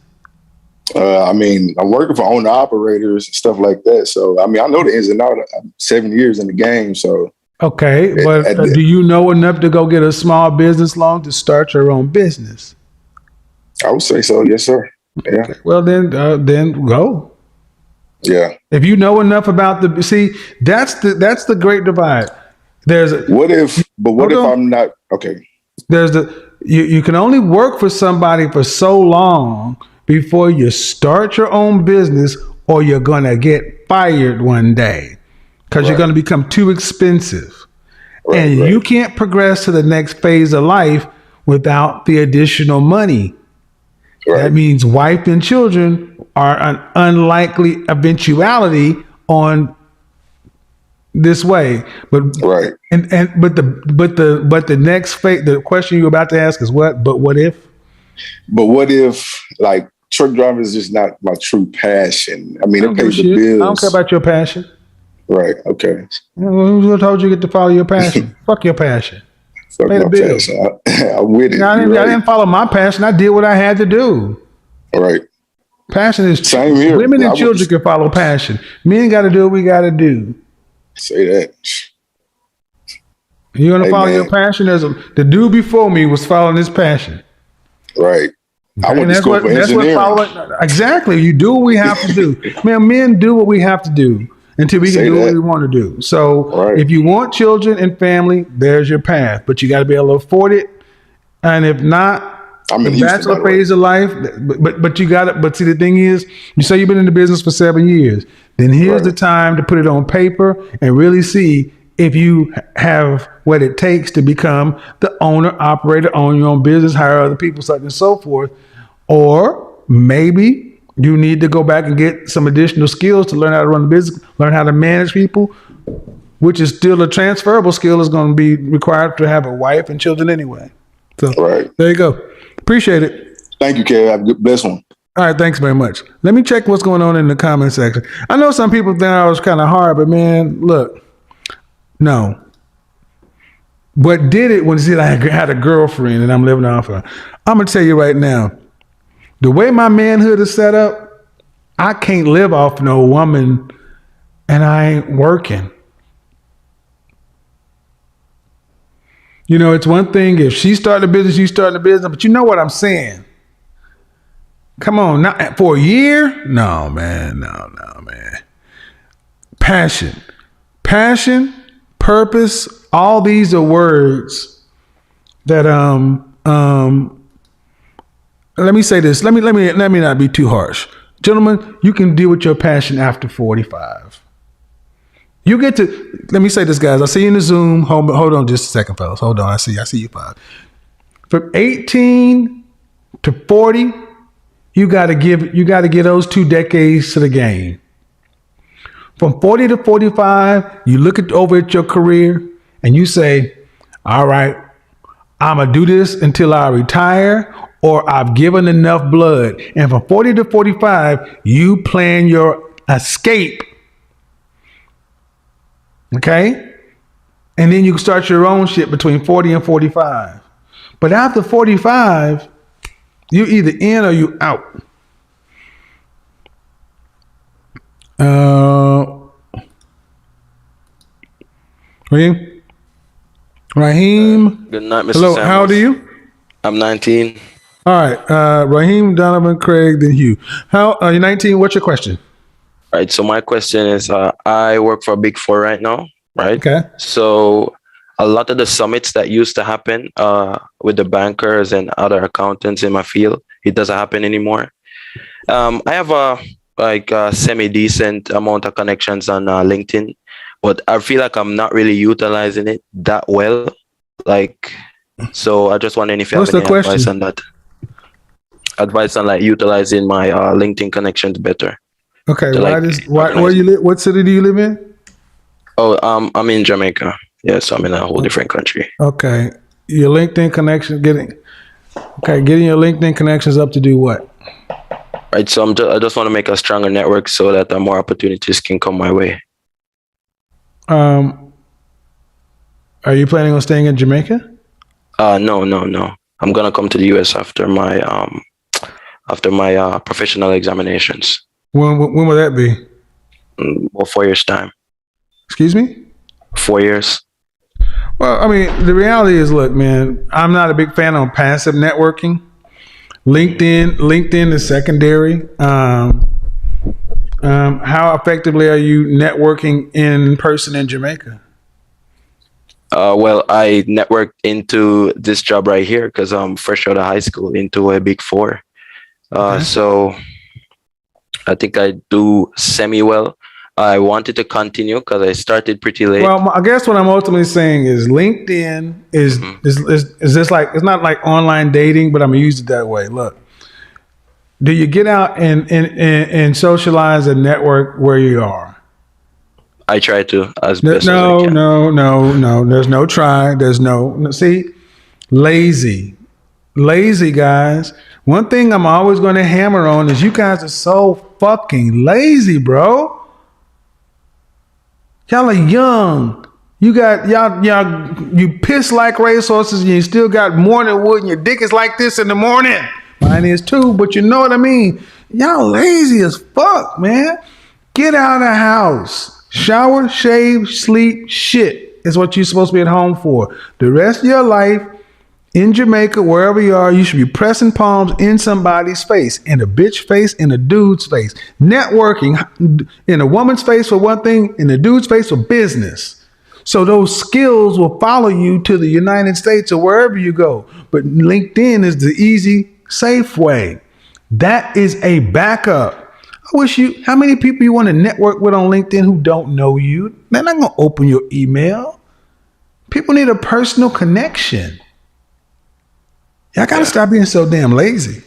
I mean, I'm working for owner operators and stuff like that. So, I mean, I know the ins and outs. I'm 7 years in the game. So, okay. But do you know enough to go get a small business loan to start your own business? I would say so. Yes, sir. Yeah. Okay. Well, then go. Yeah. If you know enough about that's the great divide. What if I'm not okay? You can only work for somebody for so long before you start your own business, or you're gonna get fired one day because you're gonna become too expensive, and you can't progress to the next phase of life without the additional money. That means wife and children are an unlikely eventuality on this way. But the next phase, the question you're about to ask is what? But what if? But what if, like, truck driving is just not my true passion? I mean, it pays the bills. I don't care about your passion. Right. Okay. Who told you get to follow your passion? Fuck your passion. Pay the bills. I'm with it. I didn't follow my passion. I did what I had to do. Right. Passion is Same here. Women and children can follow passion. Men got to do what we got to do. Say that. You're gonna follow your passion. The dude before me was following his passion. Right. I went to school for engineering. Exactly. You do what we have to do. Man, men do what we have to do until we can do what we want to do. So if you want children and family, there's your path. But you got to be able to afford it. And if not, the bachelor phase of life, but you got it. But see, the thing is, you say you've been in the business for 7 years. Then here's the time to put it on paper and really see if you have what it takes to become the owner, operator, own your own business, hire other people, such and so forth. Or maybe you need to go back and get some additional skills to learn how to run the business, learn how to manage people, which is still a transferable skill, is going to be required to have a wife and children anyway. So there you go. Appreciate it. Thank you, Kev. Have a good best one. All right, thanks very much. Let me check what's going on in the comment section. I know some people think I was kind of hard, but man, look. No. What did it when I had a girlfriend and I'm living off her? I'm going to tell you right now, the way my manhood is set up, I can't live off no woman and I ain't working. You know, it's one thing if she started a business, you start a business, but you know what I'm saying. Come on, not for a year? No, man. Passion. Purpose, all these are words that let me say this. Let me not be too harsh. Gentlemen, you can deal with your passion after 45. You get to, let me say this, guys. I see you in the Zoom. Hold on just a second, fellas. Hold on. I see you 5. From 18 to 40, you gotta give those 2 decades to the game. From 40 to 45, you look over at your career and you say, all right, I'm going to do this until I retire or I've given enough blood. And from 40 to 45, you plan your escape. Okay? And then you can start your own shit between 40 and 45. But after 45, you either in or you out. Raheem. Good night, Mr. Hello, Samuels. how old are you? I'm 19. All right, Raheem, Donovan, Craig, then Hugh. You're 19. What's your question? Right. So my question is, I work for Big Four right now, right? Okay. So a lot of the summits that used to happen with the bankers and other accountants in my field, it doesn't happen anymore. I have a semi-decent amount of connections on LinkedIn, but I feel like I'm not really utilizing it that well. So I just wondering if you have any advice on that. Advice on utilizing my LinkedIn connections better. Okay, where you live? What city do you live in? Oh, I'm in Jamaica. Yeah, so I'm in a whole different country. Okay, your LinkedIn connection getting your LinkedIn connections up to do what? Right, so I just want to make a stronger network so that more opportunities can come my way. Are you planning on staying in Jamaica? No. I'm gonna come to the US after my professional examinations. When will that be? Well, 4 years time. Excuse me? 4 years. Well, I mean, the reality is, look, man, I'm not a big fan of passive networking. LinkedIn is secondary. How effectively are you networking in person in Jamaica? Well, I networked into this job right here because I'm fresh out of high school into a Big Four. So I think I do semi-well. I wanted to continue because I started pretty late. Well, I guess what I'm ultimately saying is LinkedIn is just like, it's not like online dating, but I'm gonna use it that way. Look, do you get out and socialize and network where you are? I try to as best as I can. No. There's no try. There's no see. Lazy guys. One thing I'm always going to hammer on is you guys are so fucking lazy, bro. Y'all are young. You got y'all. You piss like racehorses, and you still got morning wood, and your dick is like this in the morning. Mine is too, but you know what I mean. Y'all lazy as fuck, man. Get out of the house. Shower, shave, sleep, shit is what you're supposed to be at home for. The rest of your life in Jamaica, wherever you are, you should be pressing palms in somebody's face, in a bitch face, in a dude's face. Networking in a woman's face for one thing, in a dude's face for business. So those skills will follow you to the United States or wherever you go. But LinkedIn is the easy, safe way. That is a backup. How many people you want to network with on LinkedIn who don't know you? They're not going to open your email. People need a personal connection. Y'all got to stop being so damn lazy.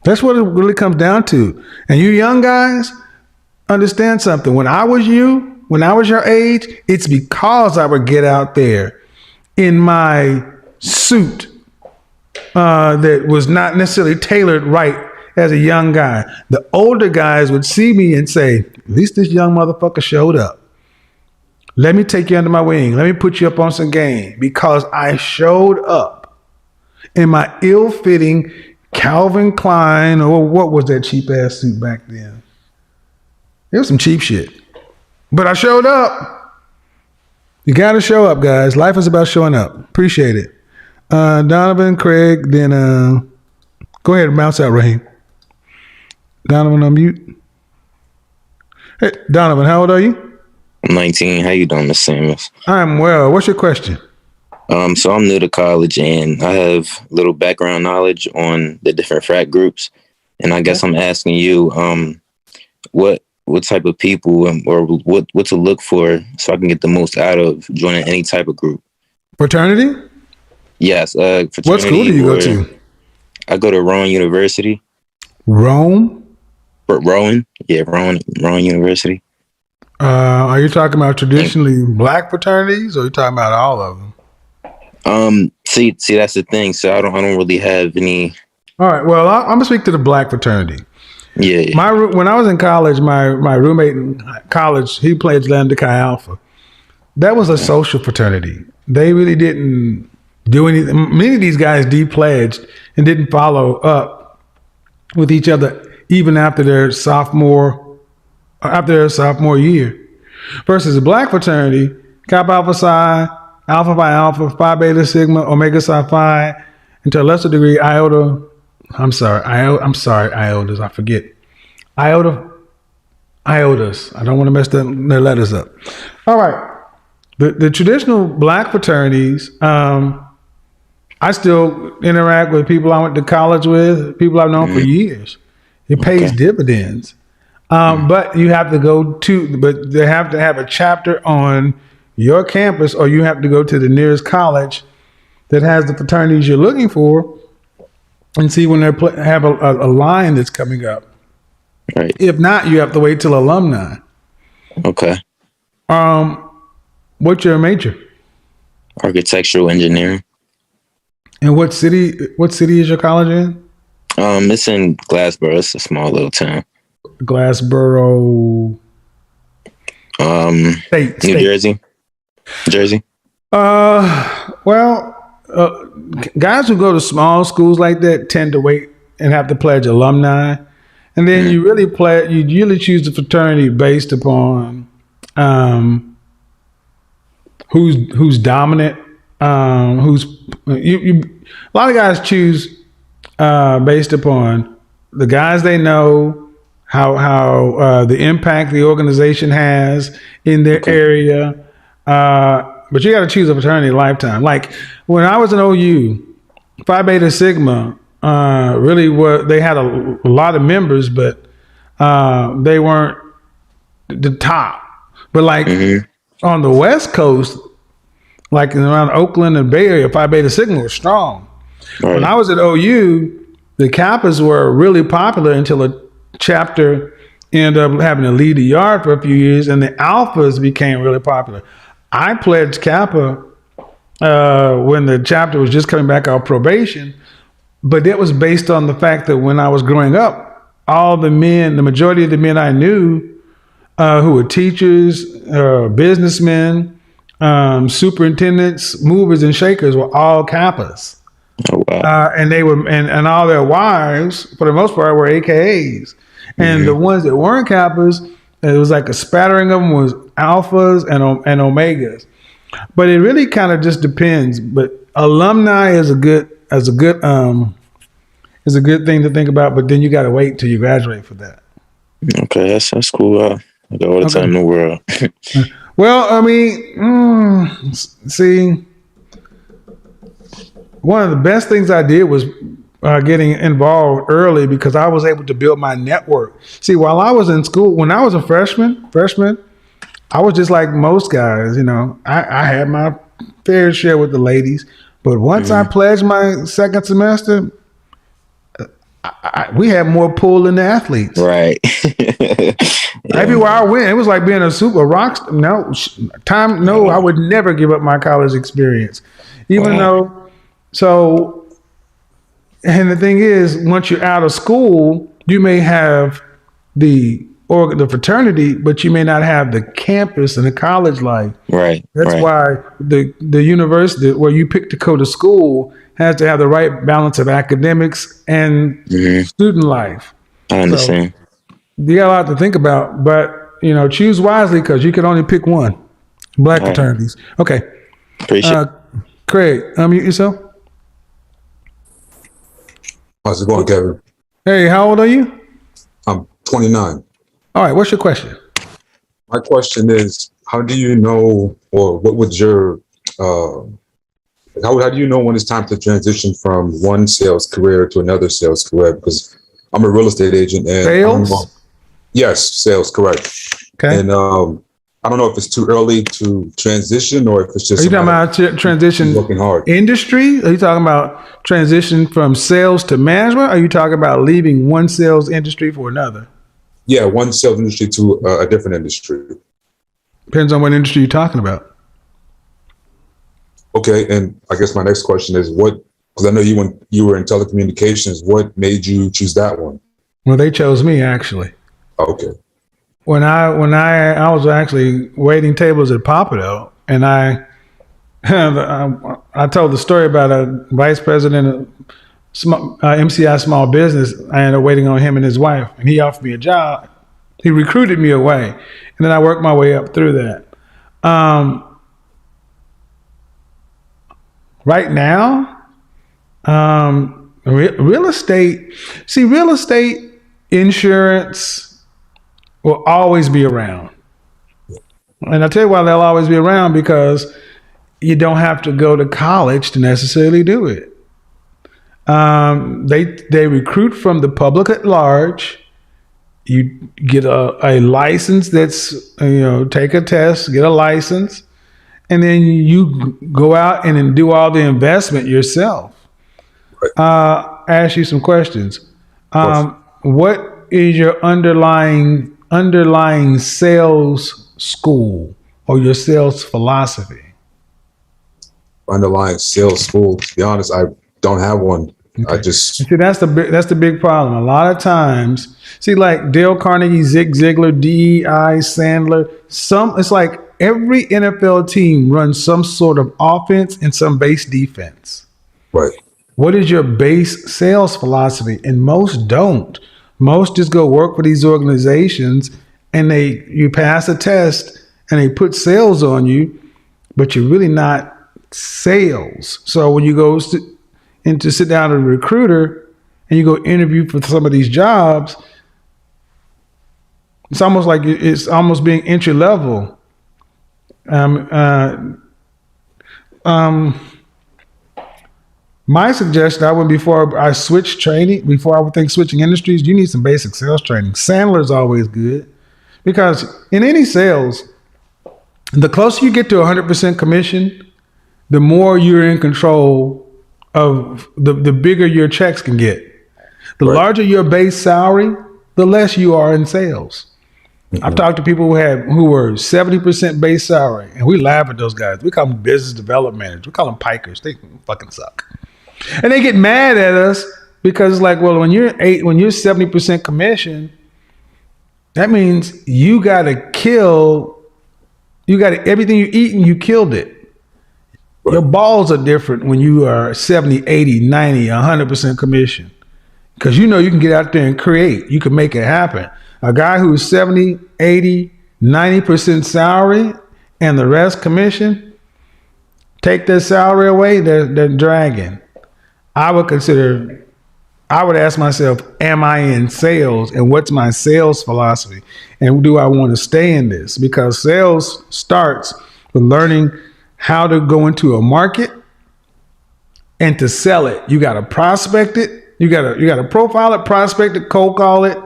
That's what it really comes down to. And you young guys, understand something. When I was your age, it's because I would get out there in my suit that was not necessarily tailored right as a young guy. The older guys would see me and say, at least this young motherfucker showed up. Let me take you under my wing. Let me put you up on some game, because I showed up in my ill-fitting Calvin Klein, or what was that cheap ass suit back then? It was some cheap shit. But I showed up. You got to show up, guys. Life is about showing up. Appreciate it. Donovan, Craig, then go ahead and bounce out, Raheem. Donovan, on mute. Hey, Donovan, how old are you? I'm 19. How you doing, Miss Samuels? I'm well. What's your question? So I'm new to college and I have little background knowledge on the different frat groups. And I guess I'm asking you, what type of people or what to look for so I can get the most out of joining any type of group? Fraternity? Yes. Fraternity. What school do you go to? I go to Rowan University. Rome? Rowan. Yeah, Rowan University. Are you talking about traditionally black fraternities, or are you talking about all of them? See, that's the thing. So I don't really have any. All right. Well, I'm gonna speak to the black fraternity. Yeah. When I was in college, my roommate in college, he pledged Lambda Chi Alpha. That was a social fraternity. They really didn't do anything. Many of these guys de-pledged and didn't follow up with each other even after their sophomore year. Versus a black fraternity, Kappa Alpha Psi, Alpha Phi Alpha, Phi Beta Sigma, Omega Psi Phi, and to a lesser degree, Iota. I'm sorry, Iotas. I forget. Iotas. I don't want to mess their letters up. All right. The traditional black fraternities, I still interact with people I went to college with, people I've known for years. It pays dividends. But you have to but they have to have a chapter on your campus, or you have to go to the nearest college that has the fraternities you're looking for and see when they have a line that's coming up. Right. If not, you have to wait till alumni. Okay. What's your major? Architectural engineering. And what city is your college in? It's in Glassboro. It's a small little town. Glassboro. State. New Jersey. Jersey. Guys who go to small schools like that tend to wait and have to pledge alumni, and then you really choose the fraternity based upon who's dominant. A lot of guys choose based upon the guys they know, how the impact the organization has in their area. But you got to choose a fraternity lifetime. Like when I was in OU, Phi Beta Sigma they had a lot of members, but they weren't the top. But like on the West Coast, like around Oakland and Bay Area, Phi Beta Sigma was strong. Right. When I was at OU, the Kappas were really popular until a chapter ended up having to lead the yard for a few years, and the Alphas became really popular. I pledged Kappa when the chapter was just coming back off probation, but that was based on the fact that when I was growing up, the majority of the men I knew who were teachers, businessmen, superintendents, movers and shakers were all Kappas. Oh, wow. And they were, and all their wives, for the most part, were AKAs. And the ones that weren't Kappas, it was like a spattering of them was alphas and omegas. But it really kind of just depends. But alumni is a good thing to think about. But then you got to wait till you graduate for that. Okay, that's cool. I got all the time in the world. Well, I mean, see, one of the best things I did was getting involved early because I was able to build my network. See, while I was in school, when I was a freshman, I was just like most guys, you know. I had my fair share with the ladies, but once I pledged my second semester, we had more pull than the athletes. Right. Everywhere I went, it was like being a super rock star. No, I would never give up my college experience, even though. So, and the thing is, once you're out of school, you may have the fraternity, but you may not have the campus and the college life. Right. That's why the university where you pick to go to school has to have the right balance of academics and student life. I understand. So you got a lot to think about, but you know, choose wisely because you can only pick one. Black fraternities. Okay. Appreciate it. Craig, unmute yourself. How's it going, Kevin? Hey, how old are you? I'm 29. All right, what's your question? My question is, how do you know, or what would your, how do you know when it's time to transition from one sales career to another sales career? Because I'm a real estate agent and sales? Yes, sales, correct. Okay. And I don't know if it's too early to transition or if it's just. Are you talking about transition working hard industry? Are you talking about transition from sales to management? Or are you talking about leaving one sales industry for another? Yeah, one sales industry to a different industry. Depends on what industry you're talking about. Okay, and I guess my next question is because I know when you were in telecommunications, what made you choose that one? Well, they chose me actually. Okay. When I was actually waiting tables at Papado, and I told the story about a vice president of MCI small business. I ended up waiting on him and his wife, and he offered me a job. He recruited me away, and then I worked my way up through that. Right now, real estate. See, real estate, insurance will always be around. And I'll tell you why they'll always be around, because you don't have to go to college to necessarily do it. They recruit from the public at large. You get a license that's, take a test, get a license, and then you go out and then do all the investment yourself. Ask you some questions. What is your underlying sales school or your sales philosophy? Underlying sales school, to be honest, I don't have one. Okay. I just see that's the big problem. A lot of times, like Dale Carnegie, Zig Ziglar, DEI, Sandler, it's like every NFL team runs some sort of offense and some base defense. Right. What is your base sales philosophy? And most don't. Most just go work for these organizations, and you pass a test and they put sales on you, but you're really not sales. So when you go to sit down with a recruiter and you go interview for some of these jobs, it's almost being entry level. My suggestion, before I switch training, before I would think switching industries, you need some basic sales training. Sandler is always good, because in any sales, the closer you get to 100% commission, the more you're in control of the bigger your checks can get. The larger your base salary, the less you are in sales. Mm-hmm. I've talked to people who were 70% base salary, and we laugh at those guys. We call them business development managers. We call them pikers. They fucking suck. And they get mad at us because it's like, well, when you're 70% commission, that means you got everything you eat and you killed it. Your balls are different when you are 70, 80, 90, 100% commission. Because you know you can get out there and create. You can make it happen. A guy who's 70, 80, 90% salary and the rest commission, take their salary away, they're dragging. I would ask myself, am I in sales? And what's my sales philosophy? And do I want to stay in this? Because sales starts with learning how to go into a market and to sell it. You got to prospect it. You got to profile it, prospect it, cold call it,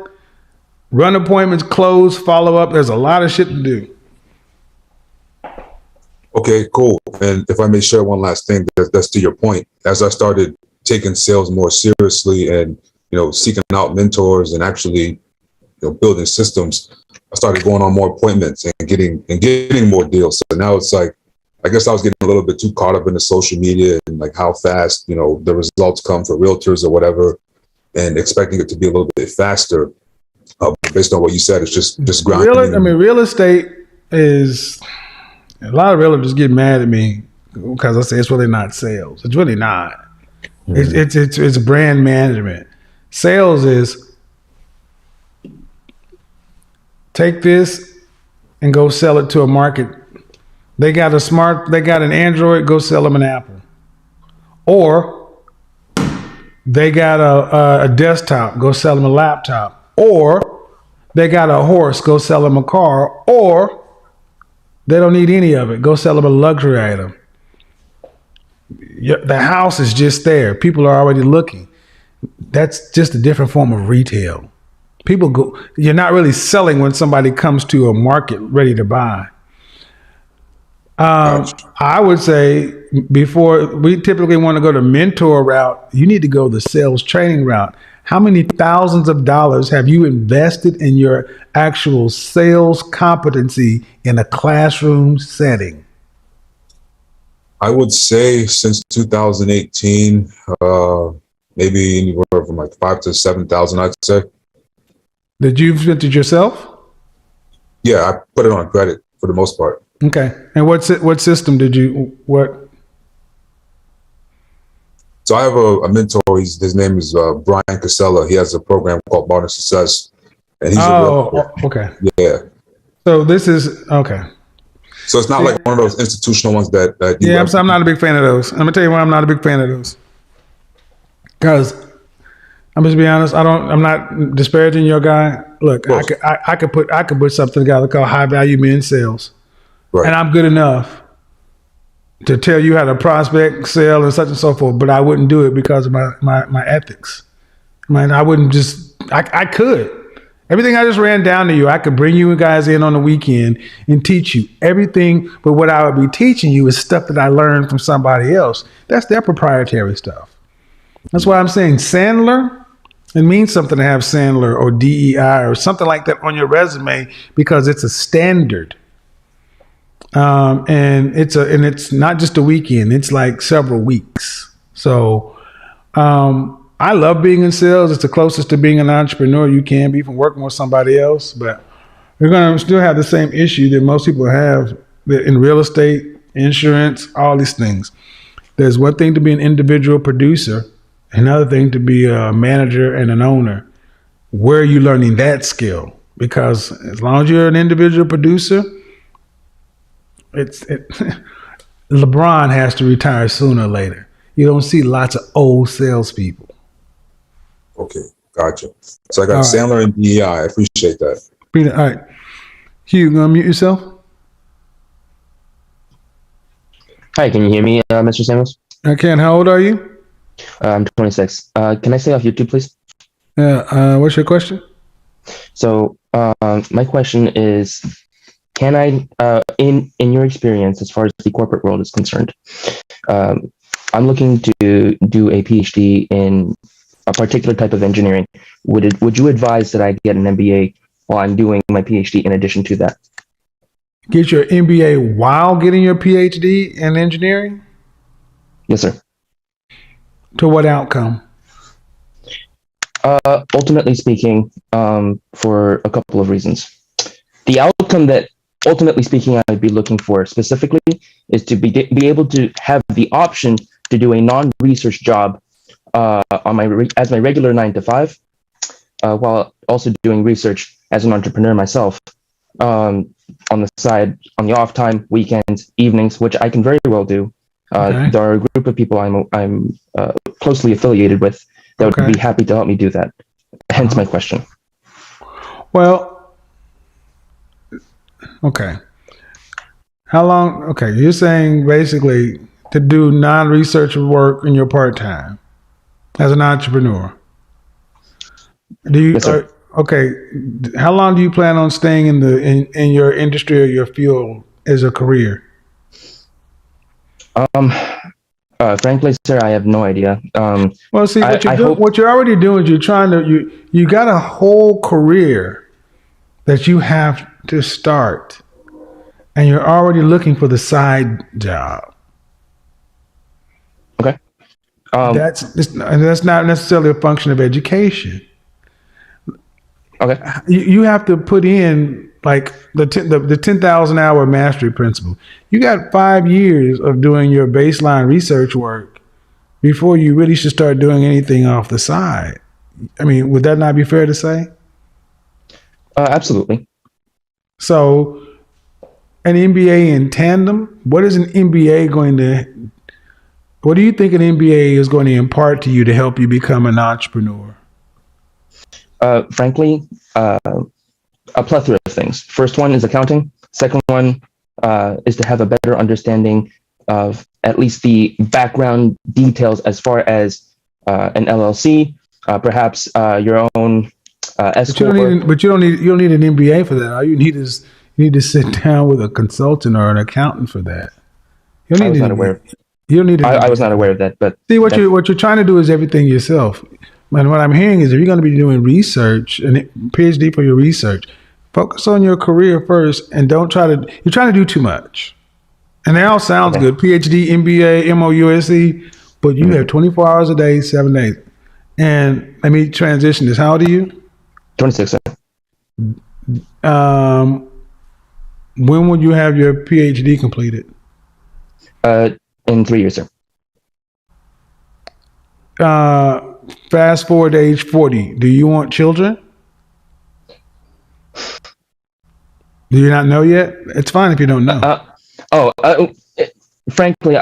run appointments, close, follow up. There's a lot of shit to do. Okay, cool. And if I may share one last thing, that's to your point. As I started taking sales more seriously and, seeking out mentors and actually, building systems, I started going on more appointments and getting more deals. So now it's like, I guess I was getting a little bit too caught up in the social media and like how fast, the results come for realtors or whatever, and expecting it to be a little bit faster. Based on what you said, it's just grinding. Real estate is, a lot of realtors get mad at me because I say it's really not sales. It's really not. Mm-hmm. It's brand management. Sales is take this and go sell it to a market. They got an Android, go sell them an Apple. Or they got a desktop, go sell them a laptop. Or they got a horse, go sell them a car. Or they don't need any of it, go sell them a luxury item. The house is just there. People are already looking. That's just a different form of retail. You're not really selling when somebody comes to a market ready to buy. I would say before we typically want to go the mentor route, you need to go the sales training route. How many thousands of dollars have you invested in your actual sales competency in a classroom setting? I would say since 2018, maybe anywhere from like 5,000 to 7,000, I'd say. Did you invent it yourself? Yeah, I put it on credit for the most part. Okay. And what system did you, what? So I have a mentor. His name is Brian Casella. He has a program called Modern Success. And he's okay. Yeah. So this is, okay. So it's not like one of those institutional ones that you I'm not a big fan of those. I'm gonna tell you why I'm not a big fan of those. Because I'm just be honest, I'm not disparaging your guy. Look, I could put something together called High Value Men Sales. Right. And I'm good enough to tell you how to prospect, sell, and such and so forth, but I wouldn't do it because of my ethics. I wouldn't I could. Everything I just ran down to you, I could bring you guys in on the weekend and teach you everything, but what I would be teaching you is stuff that I learned from somebody else. That's their proprietary stuff. That's why I'm saying Sandler, it means something to have Sandler or DEI or something like that on your resume because it's a standard. And it's not just a weekend, it's like several weeks. So, I love being in sales. It's the closest to being an entrepreneur you can be from working with somebody else, but you're going to still have the same issue that most people have in real estate, insurance, all these things. There's one thing to be an individual producer, another thing to be a manager and an owner. Where are you learning that skill? Because as long as you're an individual producer, LeBron has to retire sooner or later. You don't see lots of old salespeople. Okay, gotcha. So I got Sandler and DEI. I appreciate that. All right. Hugh, you gonna mute yourself? Hi, can you hear me, Mr. Samuels? I can. How old are you? I'm 26. Can I stay off YouTube, please? Yeah. What's your question? So, my question is, can I, in your experience, as far as the corporate world is concerned, I'm looking to do a PhD in a particular type of engineering. Would you advise that I get an MBA while I'm doing my PhD in addition to that? Get your MBA while getting your PhD in engineering? Yes, sir. To what outcome? Ultimately speaking, for a couple of reasons. The outcome that ultimately speaking, I'd be looking for specifically is to be able to have the option to do a non-research job on as my regular 9 to 5, while also doing research as an entrepreneur myself on the side, on the off time, weekends, evenings, which I can very well do. Okay. There are a group of people I'm closely affiliated with that would be happy to help me do that. Hence my question. Well, okay. How long? Okay, you're saying basically to do non-research work in your part-time as an entrepreneur. Do you? Yes, sir. Okay. How long do you plan on staying in your industry or your field as a career? Frankly, sir, I have no idea. Well, see, what you're already doing is you got a whole career that you have to start, and you're already looking for the side job. Okay. That's not necessarily a function of education. Okay. You have to put in like the 10,000 hour mastery principle. You got 5 years of doing your baseline research work before you really should start doing anything off the side. I mean, would that not be fair to say? Absolutely. So, an MBA in tandem. What is an MBA going to? What do you think an MBA is going to impart to you to help you become an entrepreneur? Frankly, a plethora of things. First one is accounting. Second one is to have a better understanding of at least the background details as far as an LLC, perhaps your own S corp. But you don't need an MBA for that. All you need is sit down with a consultant or an accountant for that. I was not aware. You don't need. I was not aware of that. But see, what you're trying to do is everything yourself. And what I'm hearing is if you're going to be doing research and PhD for your research, focus on your career first and you're trying to do too much. And that all sounds good. PhD, MBA, MOUSE, but you have 24 hours a day, 7 days. And let me transition this. How old are you? 26, sir. When will you have your PhD completed? In 3 years, sir. Fast forward to age 40. Do you want children? Do you not know yet? It's fine if you don't know. Frankly,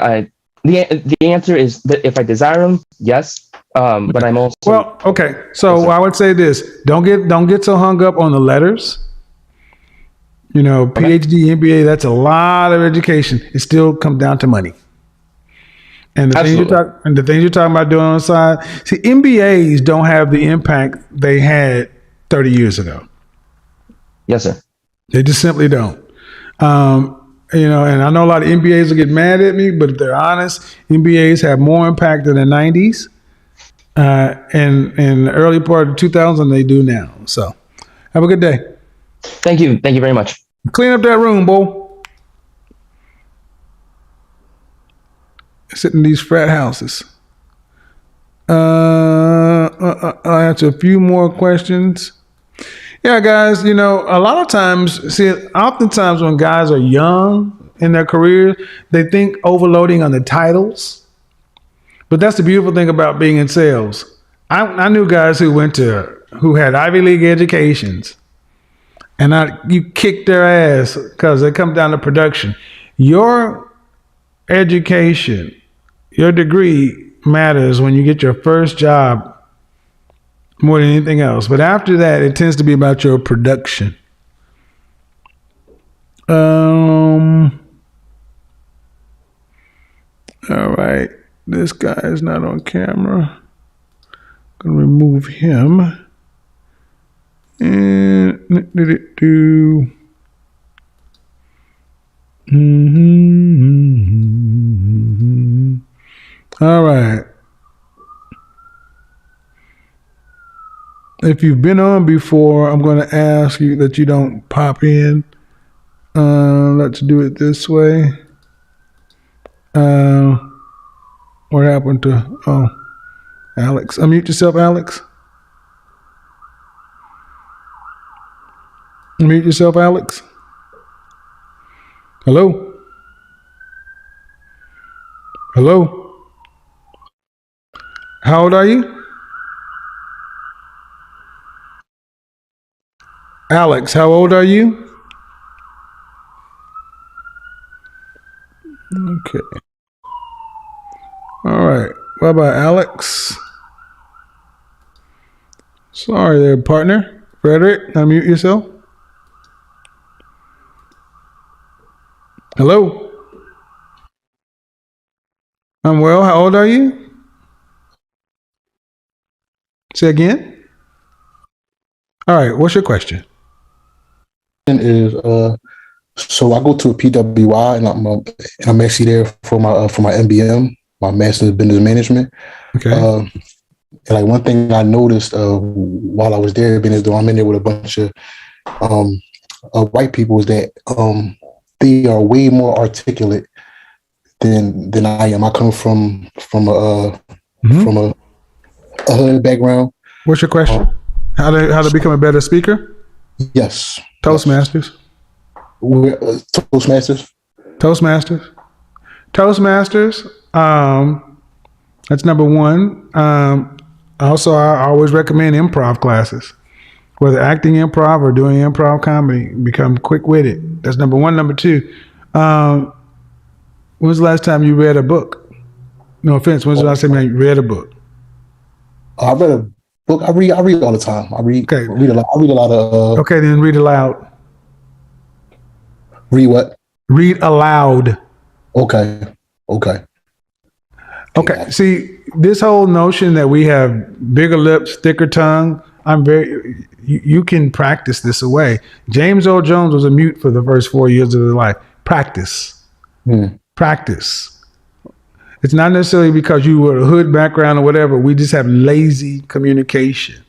the answer is that if I desire them, yes. But I'm also okay. So I would say this: don't get so hung up on the letters. You know, PhD, MBA, that's a lot of education. It still comes down to money. And the things you're talking about doing on the side, see, MBAs don't have the impact they had 30 years ago. Yes, sir. They just simply don't. You know, and I know a lot of MBAs will get mad at me, but if they're honest, MBAs have more impact in the 90s and in the early part of 2000 they do now. So have a good day. Thank you. Thank you very much. Clean up that room, boy. Sitting in these frat houses. I'll answer a few more questions. Yeah, guys, you know, a lot of times, oftentimes when guys are young in their careers, they think overloading on the titles. But that's the beautiful thing about being in sales. I knew guys who had Ivy League educations, and you kick their ass because they come down to production. Your education, your degree matters when you get your first job more than anything else. But after that, it tends to be about your production. All right. This guy is not on camera. I'm going to remove him. And all right. If you've been on before, I'm going to ask you that you don't pop in. Let's do it this way. What happened to Alex? Unmute yourself, Alex. Unmute yourself, Alex. Hello? Hello? How old are you? Alex, how old are you? Okay. All right. What about Alex? Sorry there, partner. Frederick, unmute yourself. Hello? I'm well. How old are you? Say again? All right. What's your question? Is so I go to a PWI and I'm actually there for my MBM, my Master's of Business Management. Okay. And like one thing I noticed while I was there, being as though I'm in there with a bunch of white people, is that they are way more articulate than I am. I come from a hood background. What's your question? How to become a better speaker? Yes. Toastmasters. Toastmasters. Toastmasters. Toastmasters. That's number one. Also, I always recommend improv classes. Whether acting improv or doing improv comedy, become quick-witted. That's number one. Number two, when was the last time you read a book? No offense. When was the last time you read a book? I read a book. I read all the time. I read a lot. I read a lot of. Okay, then read aloud. Read what? Read aloud. Okay. Okay. See, this whole notion that we have bigger lips, thicker tongue. You can practice this away. James Earl Jones was a mute for the first 4 years of his life. Practice. Practice. It's not necessarily because you were a hood background or whatever. We just have lazy communication.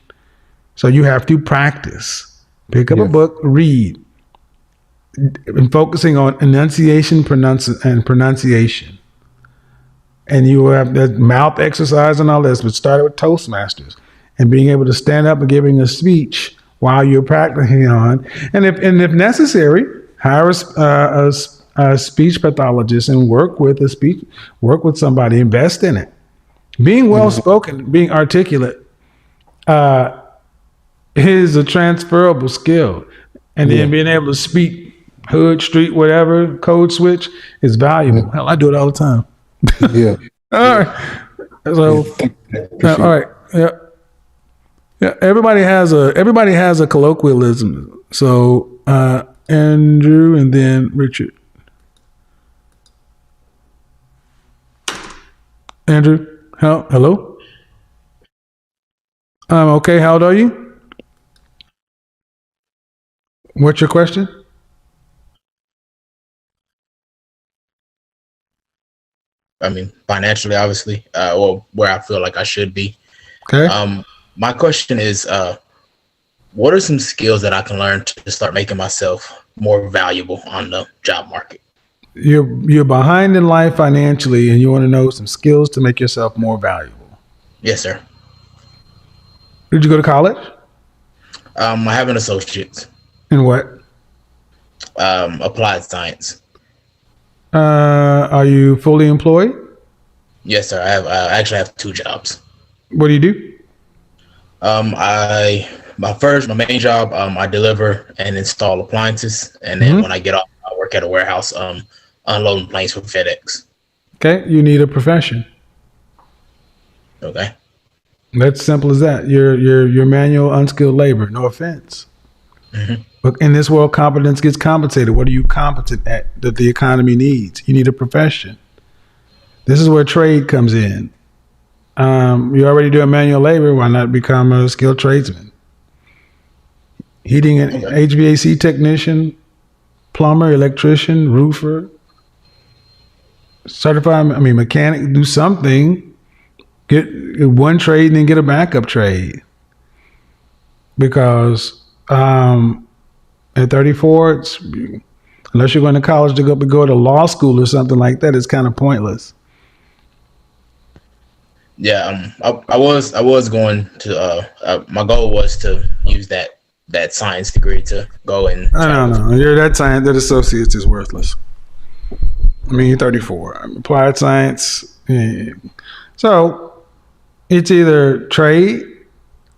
So you have to practice. Pick up a book, read. And focusing on enunciation, pronunciation. And you will have that mouth exercise and all this, but started with Toastmasters. And being able to stand up and giving a speech while you're practicing on, and if necessary, hire a speech pathologist and work with somebody, invest in it. Being well spoken, being articulate, is a transferable skill, and then being able to speak hood, street, whatever, code switch is valuable. Hell, I do it all the time. Yeah. All right. So, all right. Yeah. Yeah, everybody has a colloquialism. So Andrew and then Richard. Andrew, hello? Okay, how old are you? What's your question? I mean, financially, obviously, or where I feel like I should be. Okay. My question is, what are some skills that I can learn to start making myself more valuable on the job market? You're behind in life financially, and you want to know some skills to make yourself more valuable. Yes, sir. Did you go to college? I have an associate's. In what? Applied science. Are you fully employed? Yes, sir. I actually have 2 jobs. What do you do? My main job, I deliver and install appliances, and then when I get off, I work at a warehouse, unloading planes for FedEx. Okay, you need a profession. Okay. That's simple as that. You're manual, unskilled labor. No offense. But in this world, competence gets compensated. What are you competent at that the economy needs? You need a profession. This is where trade comes in. You're already doing manual labor. Why not become a skilled tradesman? Heating and HVAC technician, plumber, electrician, roofer, certified, mechanic, do something. Get one trade and then get a backup trade. Because at 34, unless you're going to college to go to law school or something like that, it's kind of pointless. Yeah, I was going to. My goal was to use that science degree to go and. No. You're that science. That associates is worthless. I mean, you're 34. Applied science. Yeah. So it's either trade,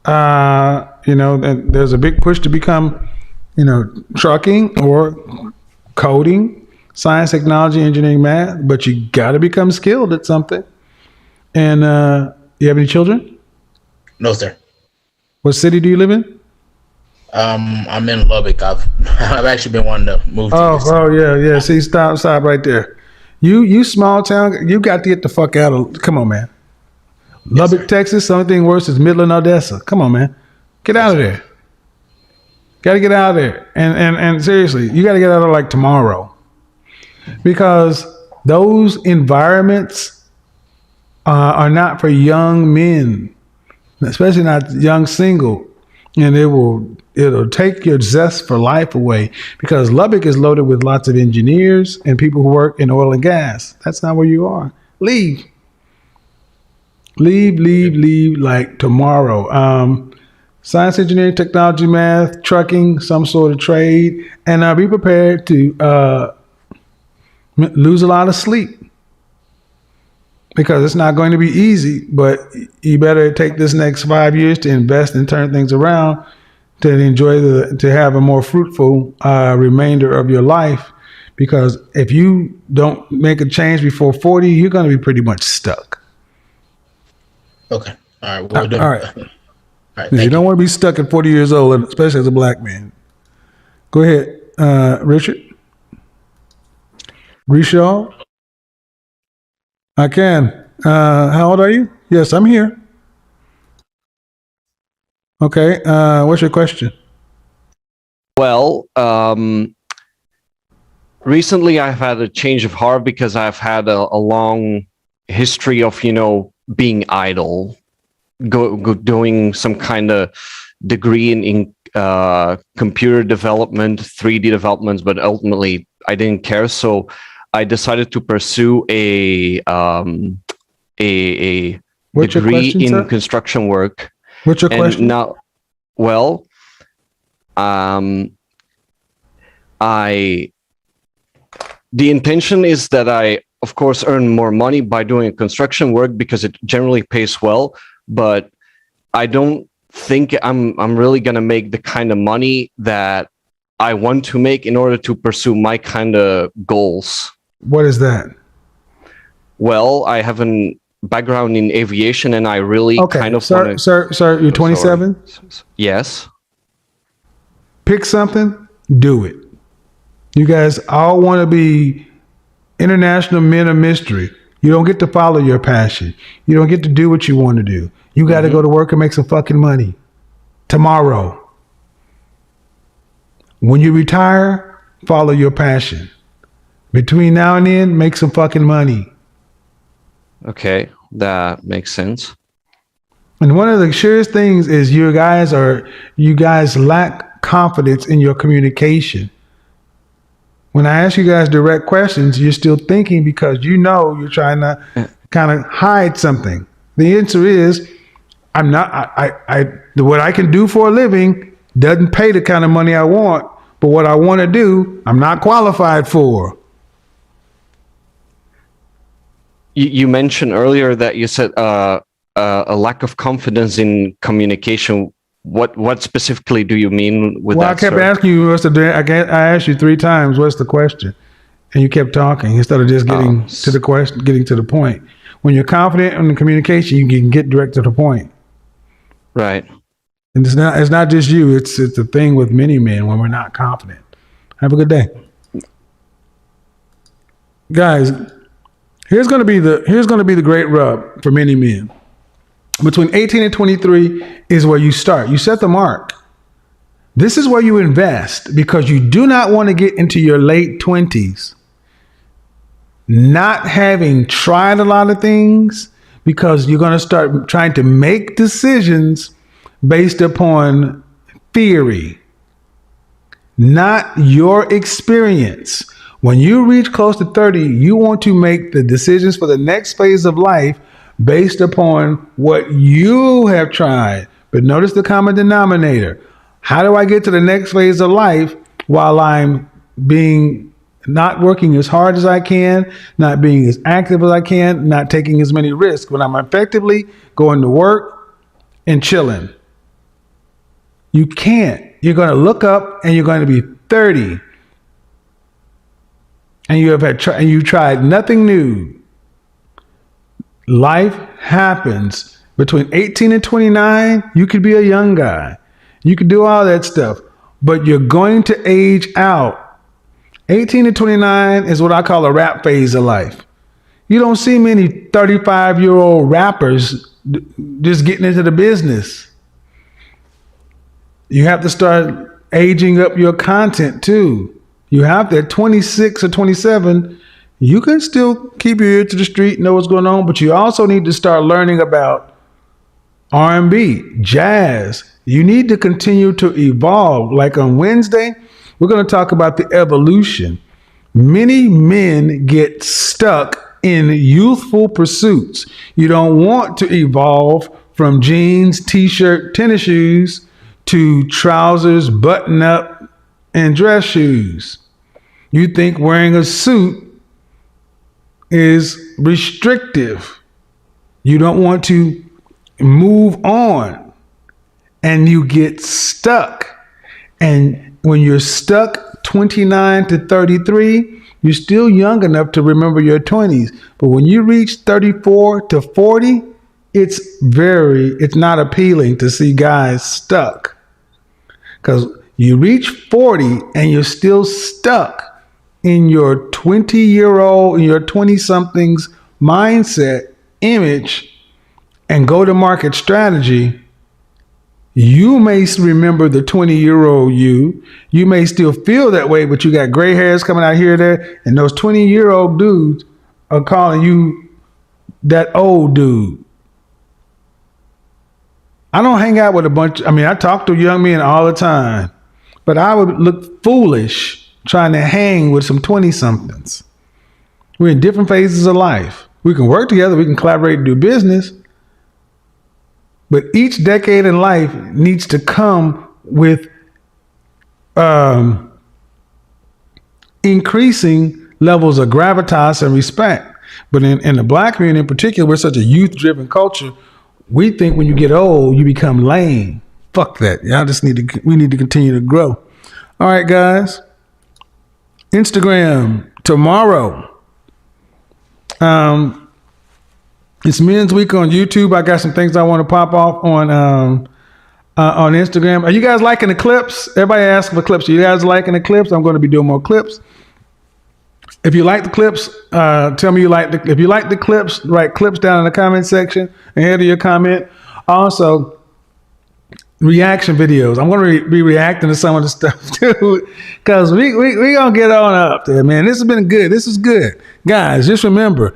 and there's a big push to become, trucking or coding, science, technology, engineering, math, but you got to become skilled at something. And you have any children? No, sir. What city do you live in? I'm in Lubbock. I've actually been wanting to move to this. Yeah. See, stop right there. You small town, you got to get the fuck out of, come on, man. Lubbock, Texas, the only thing worse is Midland, Odessa. Come on, man. Get out of there. Got to get out of there. And seriously, you got to get out of like tomorrow. Because those environments are not for young men, especially not young single. And it'll take your zest for life away, because Lubbock is loaded with lots of engineers and people who work in oil and gas. That's not where you are. Leave like tomorrow. Science, engineering, technology, math, trucking, some sort of trade, and be prepared to lose a lot of sleep, because it's not going to be easy, but you better take this next 5 years to invest and turn things around to have a more fruitful remainder of your life. Because if you don't make a change before 40, you're going to be pretty much stuck. Okay. All right. All right. You don't want to be stuck at 40 years old, especially as a black man. Go ahead, Richard. Rishaw. I can. How old are you? Yes, I'm here. Okay. What's your question? Well, recently I've had a change of heart because I've had a long history of, being idle, doing some kind of degree in computer development, 3D developments, but ultimately I didn't care. So I decided to pursue a degree question, in sir? construction work. What's your question? Now, the intention is that I, of course, earn more money by doing construction work because it generally pays well, but I don't think I'm really gonna make the kind of money that I want to make in order to pursue my kind of goals. What is that? Well, I have a background in aviation, and I really kind of want to... Sir, you're 27? Yes. Pick something, do it. You guys all want to be international men of mystery. You don't get to follow your passion. You don't get to do what you want to do. You got to go to work and make some fucking money tomorrow. When you retire, follow your passion. Between now and then, make some fucking money. Okay, that makes sense. And one of the surest things is you guys lack confidence in your communication. When I ask you guys direct questions, you're still thinking because you're trying to kind of hide something. The answer is, what I can do for a living doesn't pay the kind of money I want, but what I want to do, I'm not qualified for. You mentioned earlier that you said a lack of confidence in communication. What specifically do you mean with that? Well, I kept asking you I asked you 3 times, what's the question? And you kept talking instead of just getting to the question, getting to the point. When you're confident in the communication, you can get direct to the point. Right. And it's not just you, it's a thing with many men when we're not confident. Have a good day. Guys, here's going to be the great rub for many men. Between 18 and 23 is where you start. You set the mark. This is where you invest because you do not want to get into your late 20s not having tried a lot of things, because you're going to start trying to make decisions based upon theory, not your experience. When you reach close to 30, you want to make the decisions for the next phase of life based upon what you have tried. But notice the common denominator. How do I get to the next phase of life while I'm being not working as hard as I can, not being as active as I can, not taking as many risks when I'm effectively going to work and chilling. You can't. You're going to look up and you're going to be 30 and you tried nothing new. Life happens. Between 18 and 29, you could be a young guy. You could do all that stuff, but you're going to age out. 18 to 29 is what I call a rap phase of life. You don't see many 35-year-old rappers just getting into the business. You have to start aging up your content too. You have that 26 or 27, you can still keep your ear to the street, know what's going on, but you also need to start learning about R&B, jazz. You need to continue to evolve. Like on Wednesday, we're going to talk about the evolution. Many men get stuck in youthful pursuits. You don't want to evolve from jeans, t-shirt, tennis shoes to trousers, button up, and dress shoes. You think wearing a suit is restrictive. You don't want to move on, and you get stuck. And when you're stuck 29 to 33, you're still young enough to remember your 20s. But when you reach 34 to 40, it's not appealing to see guys stuck. Because you reach 40 and you're still stuck in your 20-year-old, in your 20-somethings mindset, image, and go-to-market strategy. You may remember the 20-year-old you. You may still feel that way, but you got gray hairs coming out here and there, and those 20-year-old dudes are calling you that old dude. I don't hang out with I talk to young men all the time, but I would look foolish trying to hang with some 20-somethings. We're in different phases of life. We can work together, we can collaborate and do business, but each decade in life needs to come with increasing levels of gravitas and respect. But in the Black community in particular, we're such a youth-driven culture. We think when you get old, you become lame. Fuck that. We need to continue to grow. All right, guys. Instagram tomorrow. It's Men's Week on YouTube. I got some things I want to pop off on Instagram. Are you guys liking the clips? Everybody asking for clips. Are you guys liking the clips? I'm going to be doing more clips. If you like the clips, tell me if you like the clips, write clips down in the comment section and head to your comment. Also, reaction videos. I'm going to be reacting to some of the stuff too, because we going to get on up there, man. This has been good. This is good. Guys, just remember,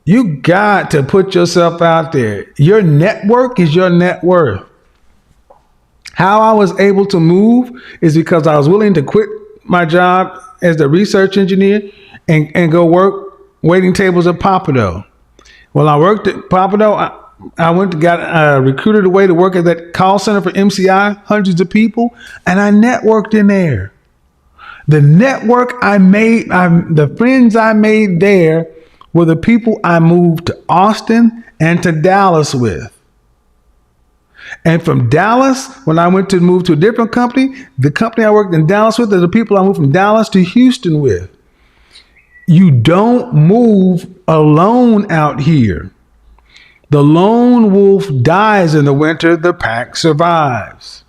you got to put yourself out there. Your network is your net worth. How I was able to move is because I was willing to quit my job as the research engineer and go work waiting tables at Papado. Well, I worked at Papado. I got recruited away to work at that call center for MCI, hundreds of people, and I networked in there. The network I made, the friends I made there were the people I moved to Austin and to Dallas with. And from Dallas, when I went to move to a different company, the company I worked in Dallas with are the people I moved from Dallas to Houston with. You don't move alone out here. The lone wolf dies in the winter, the pack survives.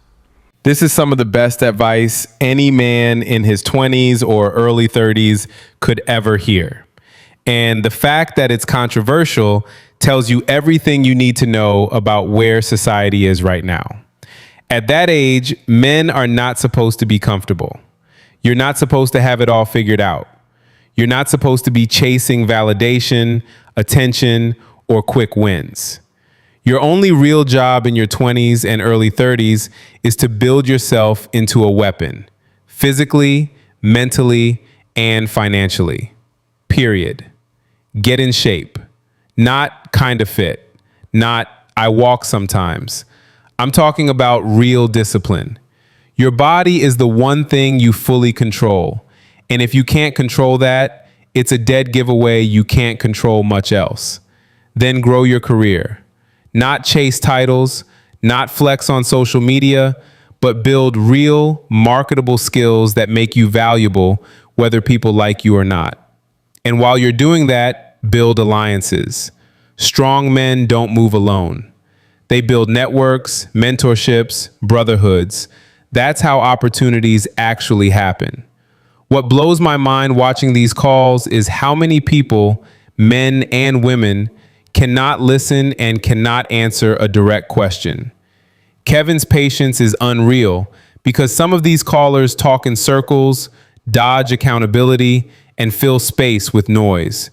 This is some of the best advice any man in his 20s or early 30s could ever hear. And the fact that it's controversial tells you everything you need to know about where society is right now. At that age, men are not supposed to be comfortable. You're not supposed to have it all figured out. You're not supposed to be chasing validation, attention, or quick wins. Your only real job in your 20s and early 30s is to build yourself into a weapon, physically, mentally, and financially. Period. Get in shape. Not kind of fit. Not I walk sometimes. I'm talking about real discipline. Your body is the one thing you fully control, And if you can't control that, it's a dead giveaway you can't control much else. Then grow your career. Not chase titles, not flex on social media, but build real, marketable skills that make you valuable, whether people like you or not. And while you're doing that, build alliances. Strong men don't move alone. They build networks, mentorships, brotherhoods. That's how opportunities actually happen. What blows my mind watching these calls is how many people, men and women, cannot listen and cannot answer a direct question. Kevin's patience is unreal because some of these callers talk in circles, dodge accountability, and fill space with noise.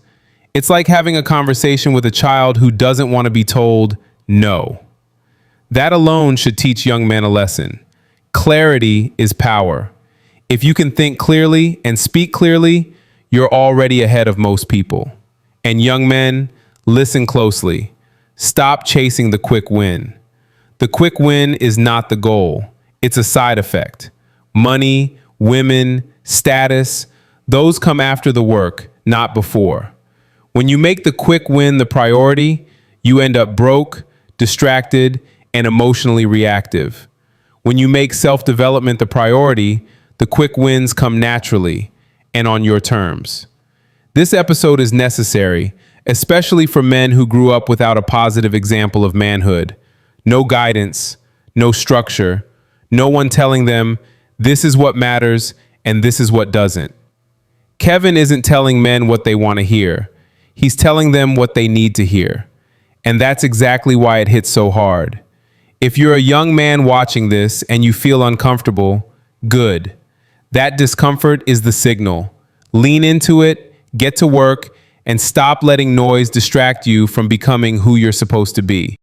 It's like having a conversation with a child who doesn't want to be told no. That alone should teach young men a lesson. Clarity is power. If you can think clearly and speak clearly, you're already ahead of most people. And young men, listen closely. Stop chasing the quick win. The quick win is not the goal. It's a side effect. Money, women, status, those come after the work, not before. When you make the quick win the priority, you end up broke, distracted, and emotionally reactive. When you make self-development the priority, the quick wins come naturally and on your terms. This episode is necessary, especially for men who grew up without a positive example of manhood. No guidance, no structure, no one telling them this is what matters and this is what doesn't. Kevin isn't telling men what they want to hear. He's telling them what they need to hear. And that's exactly why it hits so hard. If you're a young man watching this and you feel uncomfortable, good. That discomfort is the signal. Lean into it, get to work, and stop letting noise distract you from becoming who you're supposed to be.